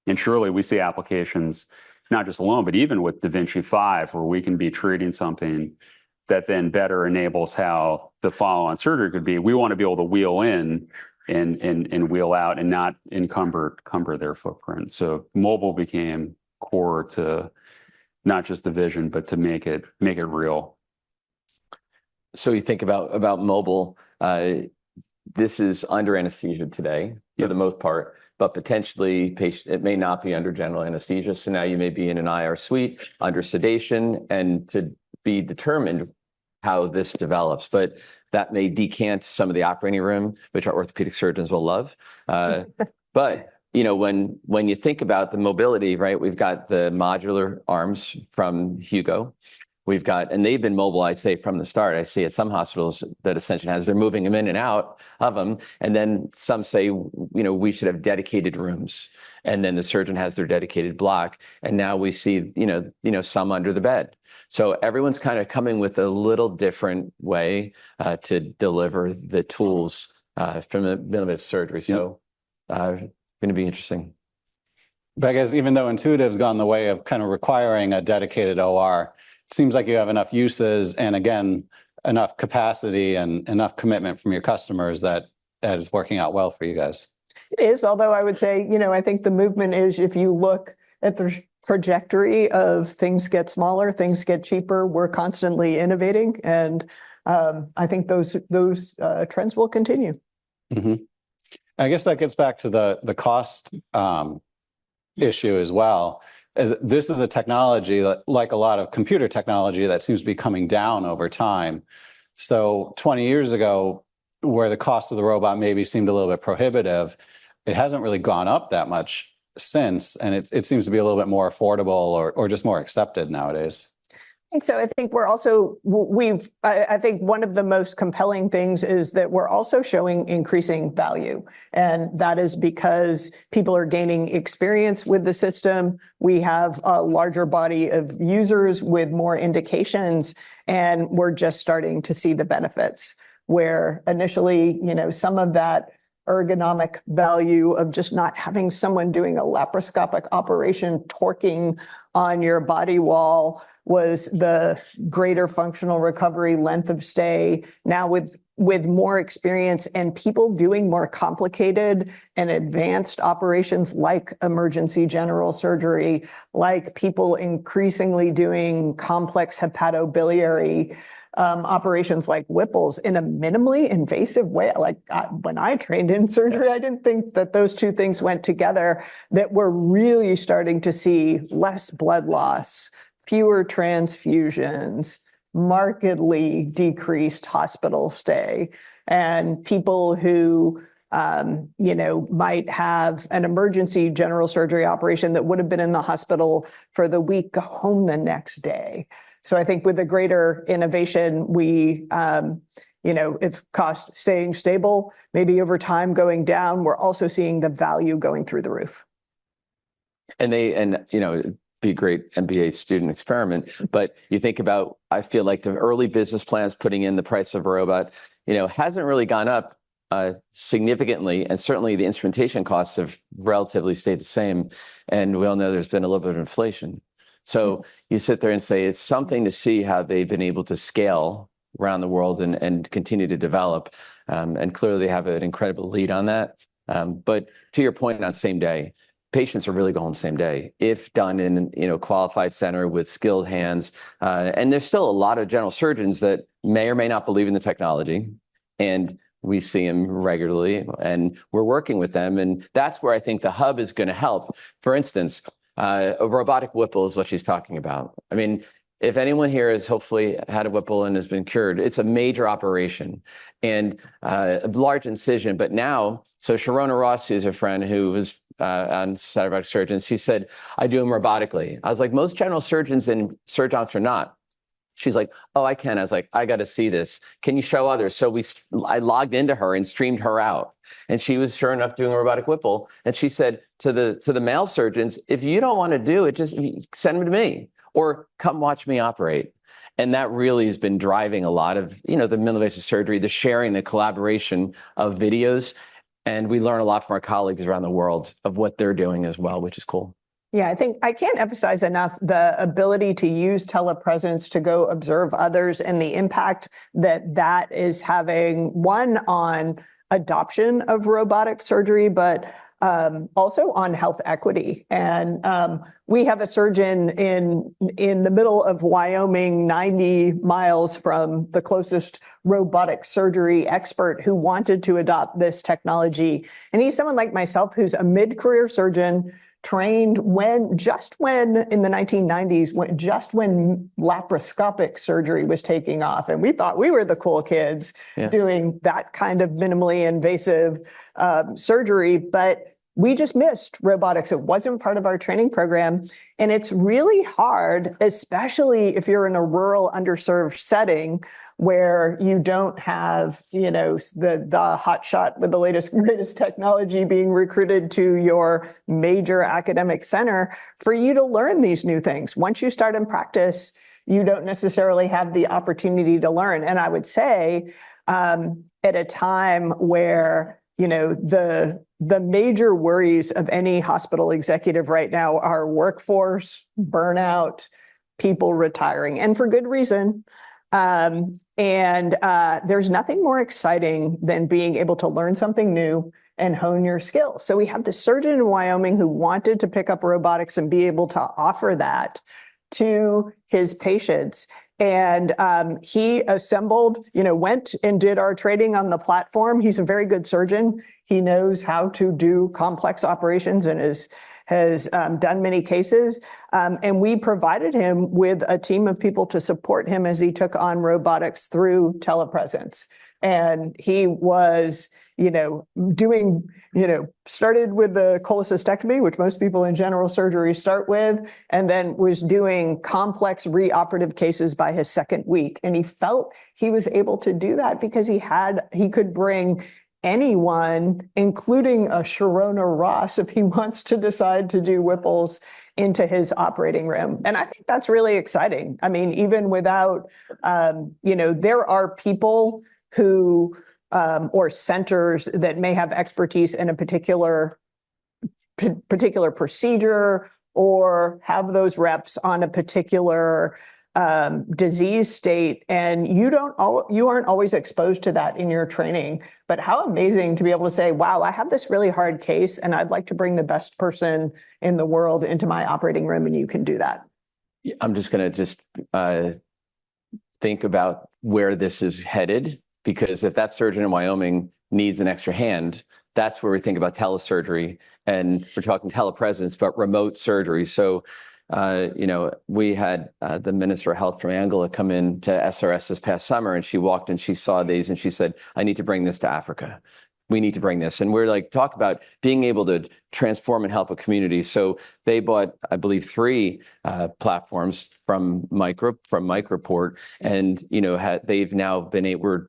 And surely we see applications, not just alone, but even with Da Vinci 5, where we can be treating something that then better enables how the follow-on surgery could be. We want to be able to wheel in and wheel out and not encumber their footprint. So mobile became core to not just the vision, but to make it real. So you think about mobile, this is under anesthesia today for the most part, but potentially it may not be under general anesthesia. So now you may be in an IR suite under sedation, and to be determined how this develops, but that may decant some of the operating room, which our orthopedic surgeons will love. But when you think about the mobility, right, we've got the modular arms from Hugo. We've got, and they've been mobile, I'd say, from the start. I see at some hospitals that Ascension has, they're moving them in and out of them. And then some say, we should have dedicated rooms, and then the surgeon has their dedicated block, and now we see, some under the bed. So everyone's kind of coming with a little different way to deliver the tools from the middle of surgery. So going to be interesting. But I guess even though Intuitive's gone the way of kind of requiring a dedicated OR, it seems like you have enough uses and, again, enough capacity and enough commitment from your customers that is working out well for you guys. It is, although I would say, I think the movement is, if you look at the trajectory of things get smaller, things get cheaper, we're constantly innovating. And I think those trends will continue. Mm-hmm. I guess that gets back to the cost issue as well. As this is a technology that, like a lot of computer technology, that seems to be coming down over time. So 20 years ago, where the cost of the robot maybe seemed a little bit prohibitive, it hasn't really gone up that much since, and it seems to be a little bit more affordable or just more accepted nowadays. And so I think we're also, I think one of the most compelling things is that we're also showing increasing value. And that is because people are gaining experience with the system. We have a larger body of users with more indications, and we're just starting to see the benefits, where initially, some of that ergonomic value of just not having someone doing a laparoscopic operation torquing on your body wall was the greater functional recovery, length of stay. Now with more experience and people doing more complicated and advanced operations like emergency general surgery, like people increasingly doing complex hepatobiliary operations like Whipples in a minimally invasive way. Like when I trained in surgery, I didn't think that those two things went together, that we're really starting to see less blood loss, fewer transfusions, markedly decreased hospital stay, and people who might have an emergency general surgery operation that would have been in the hospital for the week, go home the next day. So I think with the greater innovation, we, if cost staying stable, maybe over time going down, we're also seeing the value going through the roof. And be a great MBA student experiment, but you think about, I feel like the early business plans putting in the price of a robot, hasn't really gone up significantly, and certainly the instrumentation costs have relatively stayed the same. And we all know there's been a little bit of inflation. So you sit there and say it's something to see how they've been able to scale around the world and continue to develop. And clearly they have an incredible lead on that. But to your point on same day, patients are really going same day if done in qualified center with skilled hands. And there's still a lot of general surgeons that may or may not believe in the technology, and we see them regularly, and we're working with them. And that's where I think the hub is going to help. For instance, a robotic Whipple is what she's talking about. I mean, if anyone here has hopefully had a Whipple and has been cured, it's a major operation and a large incision. But now, so Sharona Ross, who's a friend who was on Sara Robotic Surgeons, she said, I do them robotically. I was like, most general surgeons and surgeons are not. She's like, oh, I can. I was like, I got to see this. Can you show others? So I logged into her and streamed her out. And she was sure enough doing a robotic Whipple. And she said to the male surgeons, if you don't want to do it, just send them to me or come watch me operate. And that really has been driving a lot of, the minimally invasive surgery, the sharing, the collaboration of videos. And we learn a lot from our colleagues around the world of what they're doing as well, which is cool. Yeah, I think I can't emphasize enough the ability to use telepresence to go observe others and the impact that is having, one, on adoption of robotic surgery, but also on health equity. And we have a surgeon in the middle of Wyoming, 90 miles from the closest robotic surgery expert, who wanted to adopt this technology. And he's someone like myself who's a mid-career surgeon, trained just when in the 1990s, when laparoscopic surgery was taking off. And we thought we were the cool kids doing that kind of minimally invasive surgery. But we just missed robotics. It wasn't part of our training program. And it's really hard, especially if you're in a rural, underserved setting where you don't have, the hot shot with the latest, greatest technology being recruited to your major academic center for you to learn these new things. Once you start in practice, you don't necessarily have the opportunity to learn. And I would say at a time where, the major worries of any hospital executive right now are workforce, burnout, people retiring, and for good reason. There's nothing more exciting than being able to learn something new and hone your skills. So we have this surgeon in Wyoming who wanted to pick up robotics and be able to offer that to his patients. And he assembled, went and did our training on the platform. He's a very good surgeon. He knows how to do complex operations and has done many cases. And we provided him with a team of people to support him as he took on robotics through telepresence. And he was, started with the cholecystectomy, which most people in general surgery start with, and then was doing complex reoperative cases by his second week. And he felt he was able to do that because he could bring anyone, including a Sharona Ross, if he wants to decide to do Whipples, into his operating room. And I think that's really exciting. I mean, even without, there are people who, or centers that may have expertise in a particular procedure or have those reps on a particular disease state, and you aren't always exposed to that in your training. But how amazing to be able to say, wow, I have this really hard case and I'd like to bring the best person in the world into my operating room, and you can do that. I'm just going to think about where this is headed, because if that surgeon in Wyoming needs an extra hand, that's where we think about telesurgery, and we're talking telepresence, but remote surgery. So we had the Minister of Health from Angola come in to SRS this past summer, and she walked and she saw these and she said, I need to bring this to Africa. We need to bring this. And we're like, talk about being able to transform and help a community. So they bought, I believe, 3 platforms from Microport, and they've now been we're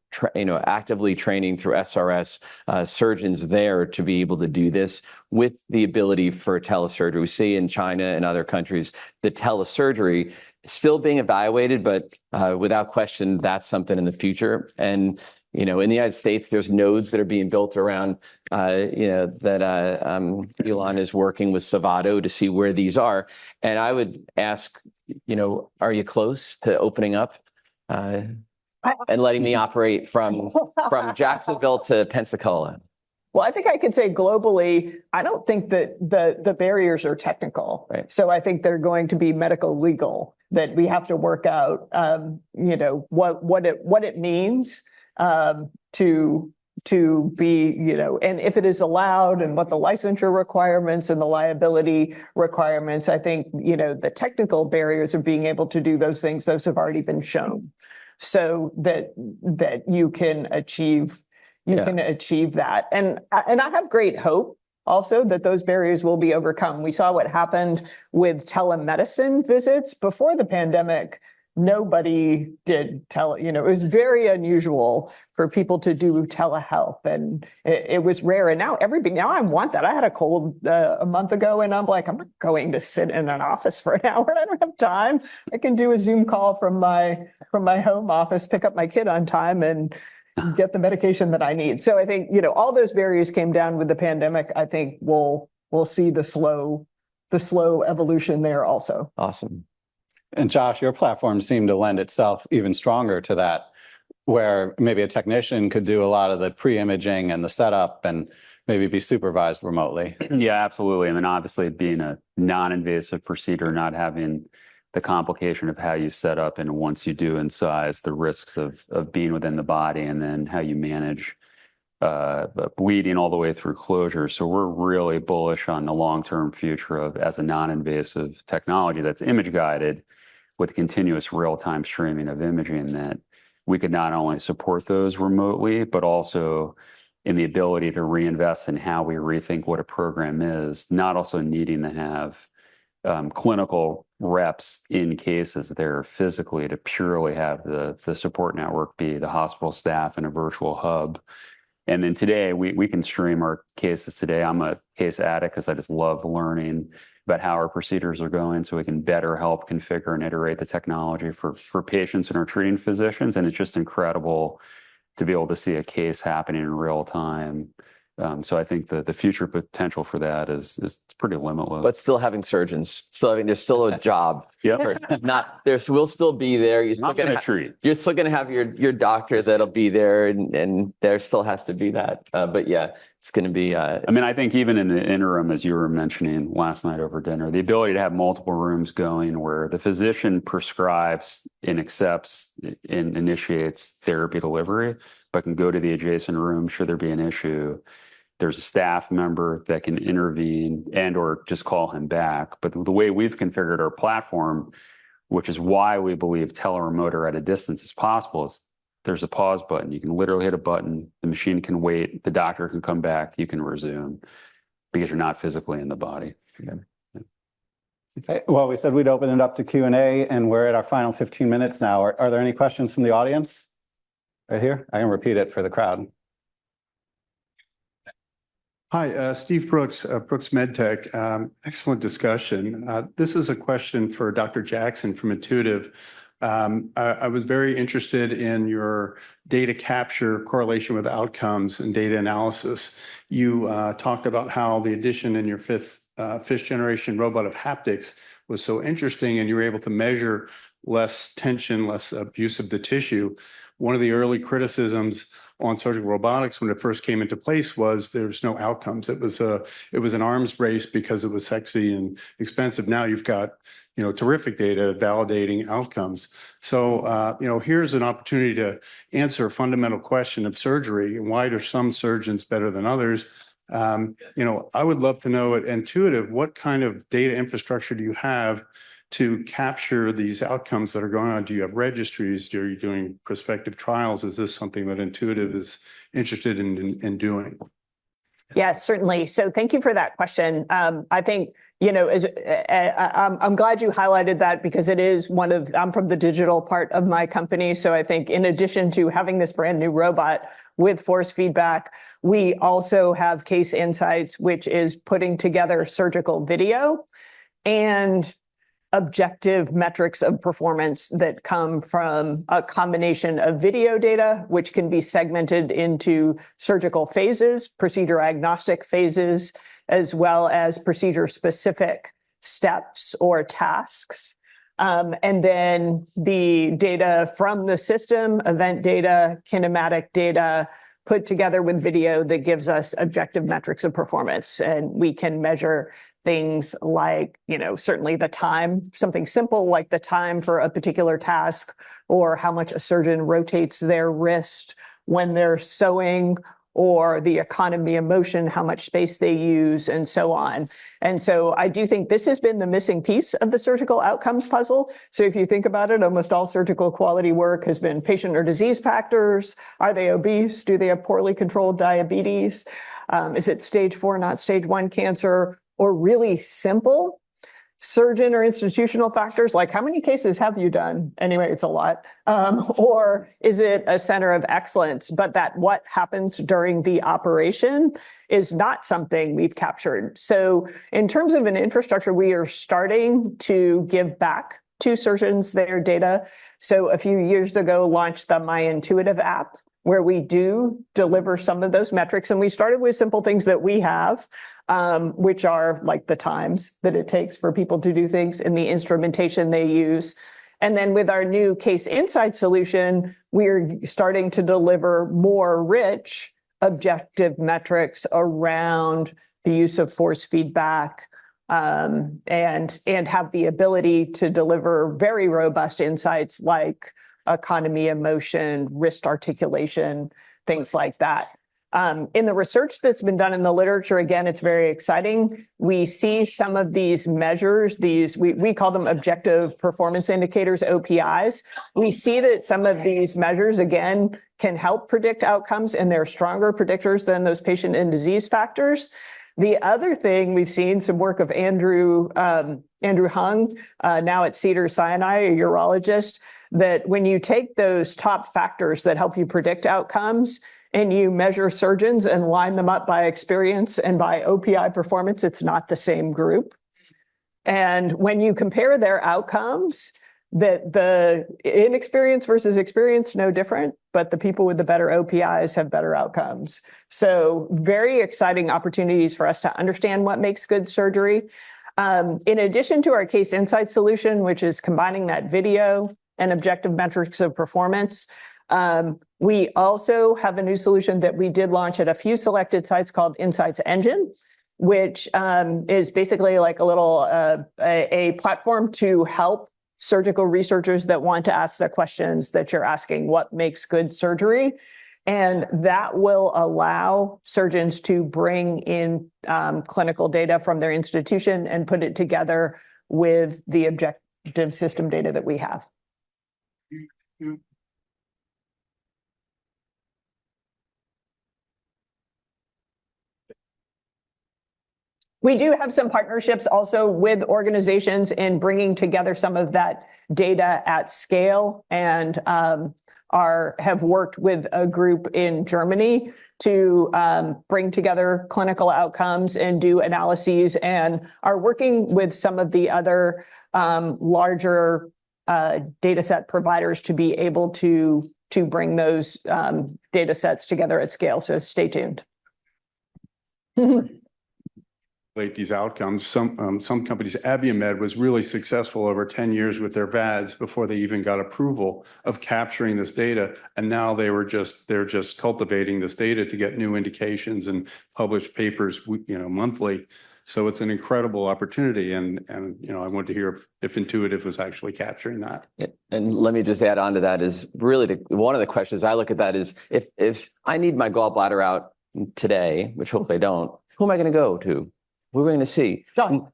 actively training through SRS surgeons there to be able to do this with the ability for telesurgery. We see in China and other countries the telesurgery still being evaluated, but without question, that's something in the future. And in the United States, there's nodes that are being built around, Dillon is working with Savato to see where these are. And I would ask, are you close to opening up and letting me operate from Jacksonville to Pensacola? Well, I think I could say globally, I don't think that the barriers are technical. Right. So I think they're going to be medical legal, that we have to work out, what it means to be, and if it is allowed, and what the licensure requirements and the liability requirements. I think, the technical barriers of being able to do those things, those have already been shown, so that you can achieve that. And I have great hope also that those barriers will be overcome. We saw what happened with telemedicine visits before the pandemic. Nobody did it was very unusual for people to do telehealth, and it was rare. And now I want that. I had a cold a month ago, and I'm like, I'm not going to sit in an office for an hour. I don't have time. I can do a Zoom call from my home office, pick up my kid on time, and get the medication that I need. So I think, all those barriers came down with the pandemic. I think we'll see the slow evolution there also. Awesome. And Josh, your platform seemed to lend itself even stronger to that, where maybe a technician could do a lot of the pre-imaging and the setup and maybe be supervised remotely. Yeah, absolutely. I mean, obviously being a non-invasive procedure, not having the complication of how you set up, and once you do incise, the risks of being within the body, and then how you manage bleeding all the way through closure. So we're really bullish on the long-term future of, as a non-invasive technology that's image guided with continuous real-time streaming of imaging, that we could not only support those remotely, but also and the ability to reinvest in how we rethink what a program is, not also needing to have clinical reps in cases there physically to purely have the support network be the hospital staff and a virtual hub. And then today we can stream our cases today. I'm a case addict because I just love learning about how our procedures are going so we can better help configure and iterate the technology for patients and our treating physicians. And it's just incredible to be able to see a case happening in real time. So I think the future potential for that is pretty limitless. But still having surgeons, there's still a job. Yep. We'll still be there. You're Not going to treat. You're still going to have your doctors that'll be there, and there still has to be that. But yeah, it's going to be. I mean, I think even in the interim, as you were mentioning last night over dinner, the ability to have multiple rooms going where the physician prescribes and accepts and initiates therapy delivery, but can go to the adjacent room should there be an issue. There's a staff member that can intervene and or just call him back. But the way we've configured our platform, which is why we believe teleremote or at a distance is possible, is there's a pause button. You can literally hit a button. The machine can wait. The doctor can come back. You can resume because you're not physically in the body. Yeah. Okay. Well, we said we'd open it up to Q&A, and we're at our final 15 minutes now. Are there any questions from the audience? Right here? I can repeat it for the crowd. Hi, Steve Brooks, Brooks MedTech. Excellent discussion. This is a question for Dr. Jackson from Intuitive. I was very interested in your data capture correlation with outcomes and data analysis. You talked about how the addition in your fifth generation robot of haptics was so interesting, and you were able to measure less tension, less abuse of the tissue. One of the early criticisms on surgical robotics when it first came into place was there's no outcomes. It was an arms race because it was sexy and expensive. Now you've got, terrific data validating outcomes. So, here's an opportunity to answer a fundamental question of surgery. Why are some surgeons better than others? I would love to know at Intuitive, what kind of data infrastructure do you have to capture these outcomes that are going on? Do you have registries? Are you doing prospective trials? Is this something that Intuitive is interested in doing? Yes, certainly. So thank you for that question. I think, I'm glad you highlighted that because it is I'm from the digital part of my company. So I think in addition to having this brand new robot with force feedback, we also have Case Insights, which is putting together surgical video and objective metrics of performance that come from a combination of video data, which can be segmented into surgical phases, procedure agnostic phases, as well as procedure specific steps or tasks. And then the data from the system, event data, kinematic data, put together with video that gives us objective metrics of performance. And we can measure things like, certainly the time, something simple like the time for a particular task, or how much a surgeon rotates their wrist when they're sewing, or the economy of motion, how much space they use, and so on. And so I do think this has been the missing piece of the surgical outcomes puzzle. So if you think about it, almost all surgical quality work has been patient or disease factors. Are they obese? Do they have poorly controlled diabetes? Is it stage 4, not stage 1 cancer? Or really simple surgeon or institutional factors, like how many cases have you done? Anyway, it's a lot. Or is it a center of excellence, but that what happens during the operation is not something we've captured. So in terms of an infrastructure, we are starting to give back to surgeons their data. So a few years ago, launched the My Intuitive app, where we do deliver some of those metrics. And we started with simple things that we have, which are like the times that it takes for people to do things and the instrumentation they use. And then with our new Case Insight solution, we're starting to deliver more rich objective metrics around the use of force feedback, and have the ability to deliver very robust insights like economy of motion, wrist articulation, things like that. In the research that's been done in the literature, again, it's very exciting. We see some of these measures, we call them objective performance indicators, OPIs. We see that some of these measures, again, can help predict outcomes, and they're stronger predictors than those patient and disease factors. The other thing, we've seen some work of Andrew Hung, now at Cedars-Sinai, a urologist, that when you take those top factors that help you predict outcomes and you measure surgeons and line them up by experience and by OPI performance, it's not the same group. And when you compare their outcomes, that the inexperienced versus experienced, no different, but the people with the better OPIs have better outcomes. So very exciting opportunities for us to understand what makes good surgery. In addition to our Case Insight solution, which is combining that video and objective metrics of performance, we also have a new solution that we did launch at a few selected sites called Insights Engine, which is basically like a little a platform to help surgical researchers that want to ask the questions that you're asking, what makes good surgery? And that will allow surgeons to bring in clinical data from their institution and put it together with the objective system data that we have. We do have some partnerships also with organizations in bringing together some of that data at scale, and have worked with a group in Germany to bring together clinical outcomes and do analyses, and are working with some of the other larger data set providers to be able to bring those data sets together at scale. So stay tuned. These outcomes. Some companies, Abiomed was really successful over 10 years with their VADs before they even got approval of capturing this data. And now they're just cultivating this data to get new indications and publish papers, monthly. So it's an incredible opportunity. And I wanted to hear if Intuitive was actually capturing that. And let me just add on to that is really one of the questions I look at that is if I need my gallbladder out today, which hopefully I don't, who am I going to go to? We're going to see. John.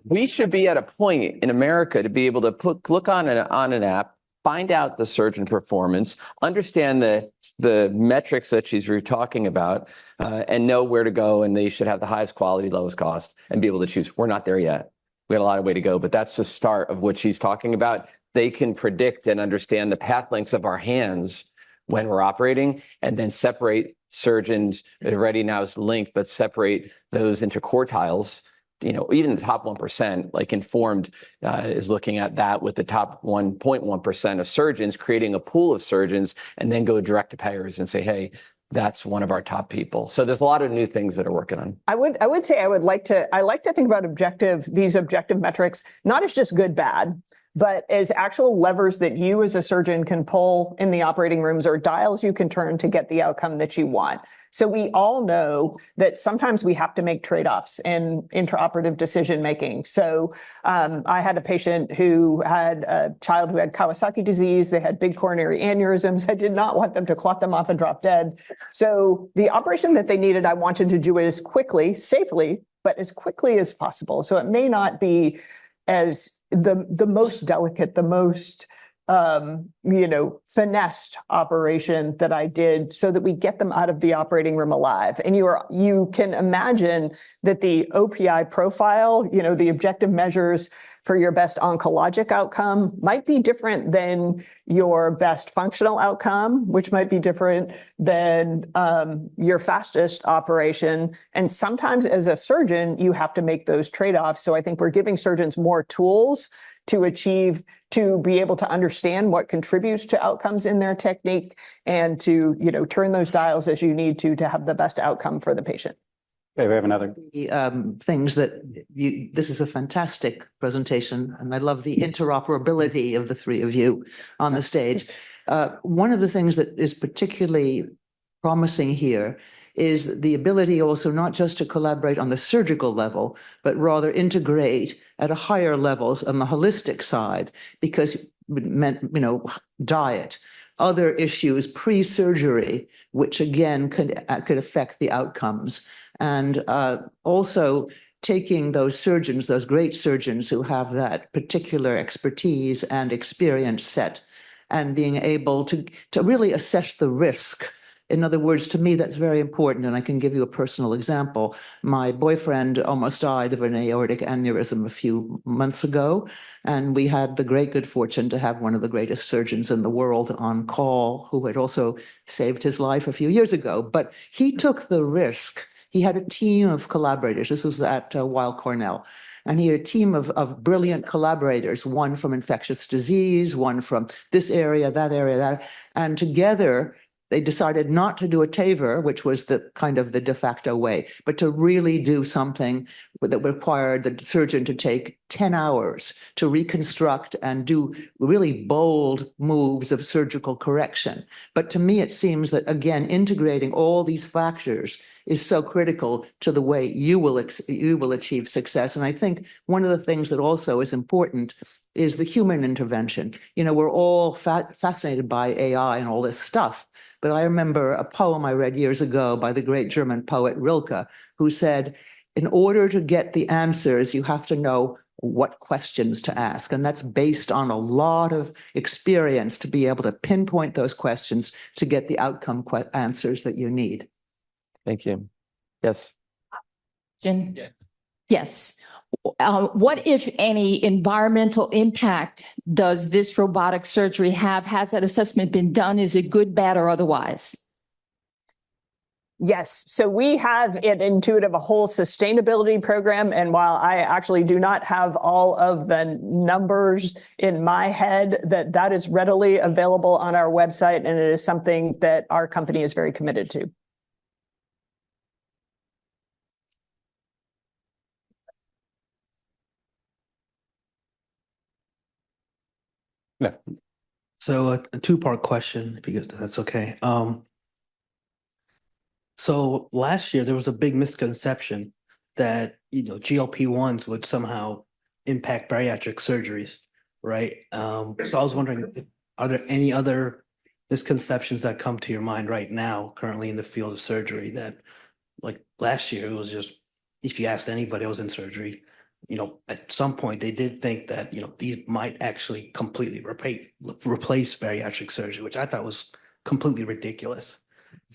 We should be at a point in America to be able to look on an app, find out the surgeon performance, understand the metrics that she's talking about, and know where to go, and they should have the highest quality, lowest cost, and be able to choose. We're not there yet. We got a lot of way to go, but that's the start of what she's talking about. They can predict and understand the path lengths of our hands when we're operating, and then separate surgeons. It already now is linked, but separate those into quartiles. Even the top 1%, like Informed is looking at that with the top 1.1% of surgeons, creating a pool of surgeons, and then go direct to payers and say, hey, that's one of our top people. So there's a lot of new things that are working on. I like to think about these objective metrics, not as just good, bad, but as actual levers that you as a surgeon can pull in the operating rooms, or dials you can turn to get the outcome that you want. So we all know that sometimes we have to make trade-offs in intraoperative decision-making. So I had a patient who had a child who had Kawasaki disease. They had big coronary aneurysms. I did not want them to clot them off and drop dead. So the operation that they needed, I wanted to do it as quickly, safely, but as quickly as possible. So it may not be as the most delicate, the most finessed operation that I did, so that we get them out of the operating room alive. And you can imagine that the OPI profile, the objective measures for your best oncologic outcome might be different than your best functional outcome, which might be different than your fastest operation. And sometimes as a surgeon, you have to make those trade-offs. So I think we're giving surgeons more tools to be able to understand what contributes to outcomes in their technique, and to, turn those dials as you need to have the best outcome for the patient. Okay, we have another. Things this is a fantastic presentation, and I love the interoperability of the three of you on the stage. One of the things that is particularly promising here is the ability also not just to collaborate on the surgical level, but rather integrate at a higher levels on the holistic side, because diet, other issues pre-surgery, which again could affect the outcomes. And also taking those surgeons, those great surgeons who have that particular expertise and experience set, and being able to really assess the risk. In other words, to me, that's very important. And I can give you a personal example. My boyfriend almost died of an aortic aneurysm a few months ago. And we had the great good fortune to have one of the greatest surgeons in the world on call, who had also saved his life a few years ago. But he took the risk. He had a team of collaborators. This was at Weill Cornell. And he had a team of brilliant collaborators, one from infectious disease, one from this area, that. And together, they decided not to do a TAVR, which was the kind of the de facto way, but to really do something that required the surgeon to take 10 hours to reconstruct and do really bold moves of surgical correction. But to me, it seems that, again, integrating all these factors is so critical to the way you will achieve success. And I think one of the things that also is important is the human intervention. You know, we're all fascinated by AI and all this stuff. But I remember a poem I read years ago by the great German poet Rilke, who said, in order to get the answers, you have to know what questions to ask. And that's based on a lot of experience to be able to pinpoint those questions to get the outcome answers that you need. Thank you. Yes. Jen? Yes. What, if any, environmental impact does this robotic surgery have? Has that assessment been done? Is it good, bad, or otherwise? Yes. So we have at Intuitive a whole sustainability program. And while I actually do not have all of the numbers in my head, that is readily available on our website. And it is something that our company is very committed to. Yeah. So a two-part question, if that's okay. So last year there was a big misconception that, you know, GLP-1s would somehow impact bariatric surgeries, right? So I was wondering, are there any other misconceptions that come to your mind right now, currently in the field of surgery, that, like last year, it was just, if you asked anybody else in surgery, you know, at some point they did think that, you know, these might actually completely replace bariatric surgery, which I thought was completely ridiculous.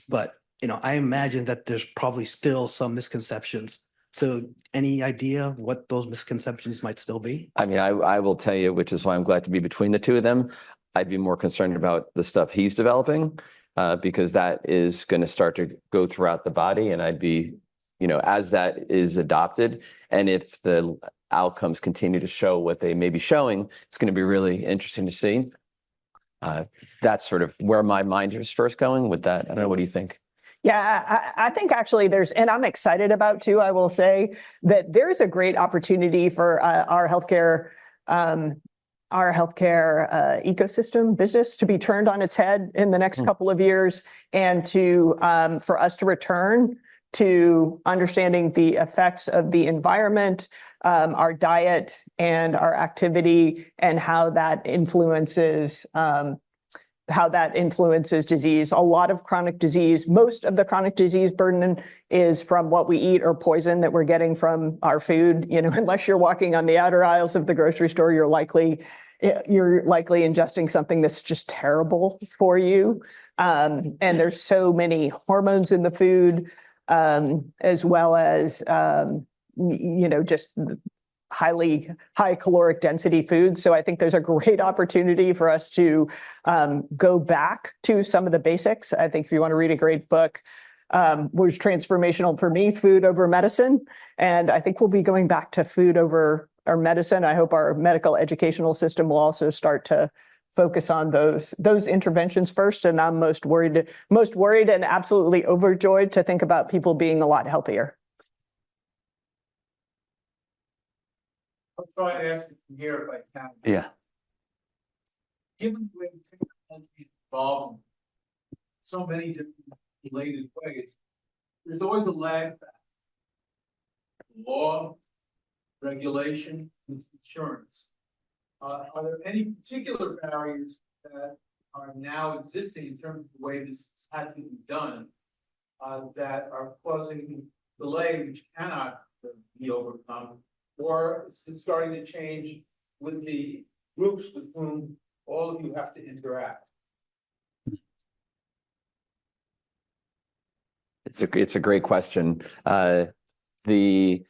But, you know, I imagine that there's probably still some misconceptions. So any idea what those misconceptions might still be? I mean, I will tell you, which is why I'm glad to be between the two of them. I'd be more concerned about the stuff he's developing, because that is going to start to go throughout the body. And I'd be, you know, as that is adopted, and if the outcomes continue to show what they may be showing, it's going to be really interesting to see. That's sort of where my mind is first going with that. I don't know. What do you think? Yeah, I think actually and I'm excited about too, I will say that there's a great opportunity for our healthcare ecosystem business to be turned on its head in the next couple of years, and for us to return to understanding the effects of the environment, our diet, and our activity, and how that influences disease. A lot of chronic disease, most of the chronic disease burden is from what we eat or poison that we're getting from our food. You know, unless you're walking on the outer aisles of the grocery store, you're likely ingesting something that's just terrible for you. And there's so many hormones in the food, as well as, you know, just high caloric density foods. So I think there's a great opportunity for us to go back to some of the basics. I think if you want to read a great book, was transformational for me, Food Over Medicine. And I think we'll be going back to food over our medicine. I hope our medical educational system will also start to focus on those interventions first. And I'm most worried and absolutely overjoyed to think about people being a lot healthier. I'll try to ask it from here if I can. Yeah. Given the way technology is evolving in so many different related ways, there's always a lag factor. Law, regulation, and insurance. Are there any particular barriers that are now existing in terms of the way this had to be done, that are causing delay which cannot be overcome, or it's starting to change with the groups with whom all of you have to interact? It's a great question. The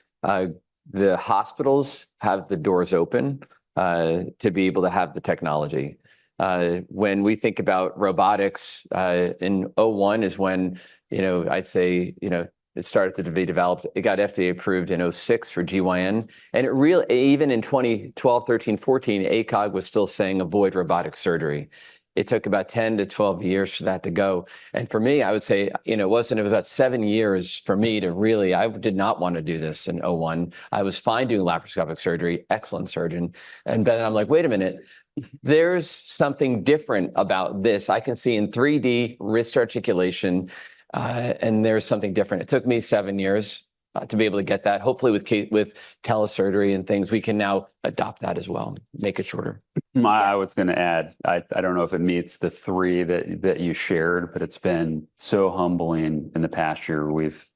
hospitals have the doors open to be able to have the technology. When we think about robotics, in 01 is when, I'd say, it started to be developed. It got FDA approved in 06 for GYN. And it really, even in 2012, 13, 14, ACOG was still saying avoid robotic surgery. It took about 10 to 12 years for that to go. And for me, I would say, it was about 7 years for me to really, I did not want to do this in 01. I was fine doing laparoscopic surgery, excellent surgeon. And then I'm like, wait a minute, there's something different about this. I can see in 3D wrist articulation, and there's something different. It took me 7 years to be able to get that. Hopefully with telesurgery and things, we can now adopt that as well, make it shorter. I was going to add, I don't know if it meets the three that you shared, but it's been so humbling in the past year. We've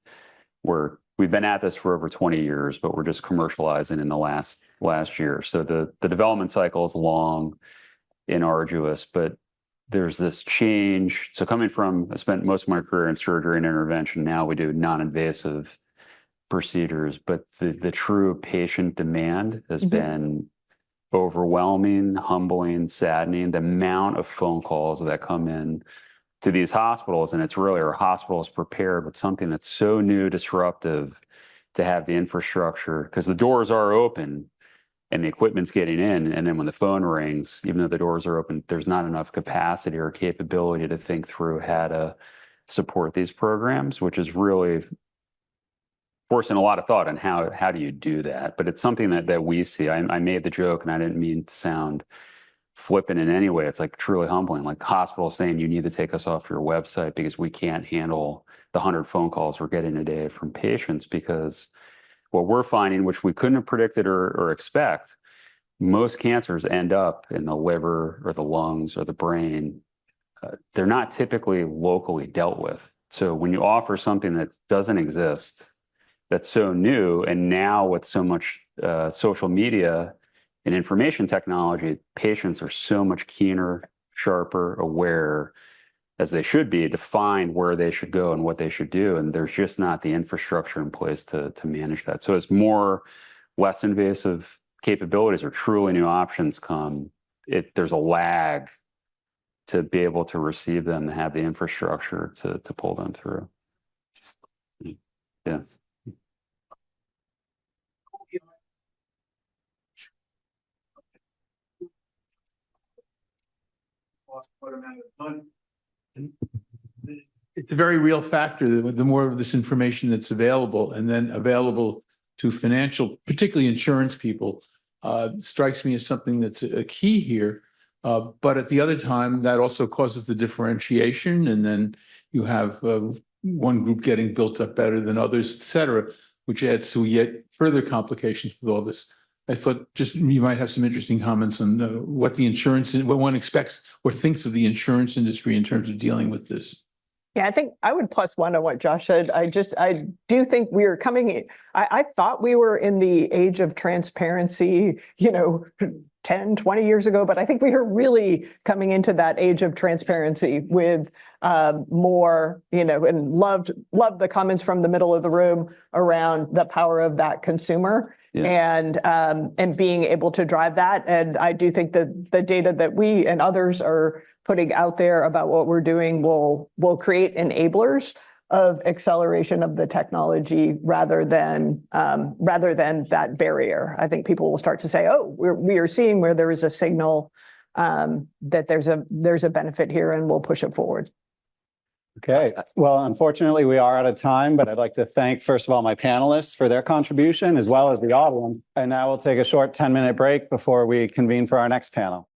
been at this for over 20 years, but we're just commercializing in the last year. So the development cycle is long and arduous, but there's this change. So coming from, I spent most of my career in surgery and intervention. Now we do non-invasive procedures, but the true patient demand has been overwhelming, humbling, saddening. The amount of phone calls that come in to these hospitals, and it's really our hospitals prepared with something that's so new, disruptive, to have the infrastructure, because the doors are open and the equipment's getting in, and then when the phone rings, even though the doors are open, there's not enough capacity or capability to think through how to support these programs, which is really forcing a lot of thought on how do you do that. But it's something that we see. I made the joke, and I didn't mean to sound flippant in any way. It's like truly humbling, like hospitals saying you need to take us off your website because we can't handle the 100 phone calls we're getting a day from patients. Because what we're finding, which we couldn't have predicted or expect, most cancers end up in the liver or the lungs or the brain. They're not typically locally dealt with. So when you offer something that doesn't exist, that's so new, and now with so much social media and information technology, patients are so much keener, sharper, aware, as they should be, to find where they should go and what they should do. And there's just not the infrastructure in place to manage that. So as more less invasive capabilities or truly new options come, there's a lag to be able to receive them and have the infrastructure to pull them through. Yeah. What amount of money? It's a very real factor. The more of this information that's available, and then available to financial, particularly insurance people, strikes me as something that's a key here. But at the other time, that also causes the differentiation, and then you have one group getting built up better than others, et cetera, which adds to yet further complications with all this. I thought just you might have some interesting comments on what one expects or thinks of the insurance industry in terms of dealing with this. Yeah, I think I would plus one on what Josh said. I do think we are coming in. I thought we were in the age of transparency, 10, 20 years ago, but I think we are really coming into that age of transparency with more, and loved the comments from the middle of the room around the power of that consumer. Yeah. And being able to drive that. And I do think that the data that we and others are putting out there about what we're doing will create enablers of acceleration of the technology rather than that barrier. I think people will start to say, oh, we are seeing where there is a signal that there's a benefit here, and we'll push it forward. Okay, well, unfortunately, we are out of time, but I'd like to thank, first of all, my panelists for their contribution, as well as the audience. And now we'll take a short 10-minute break before we convene for our next panel.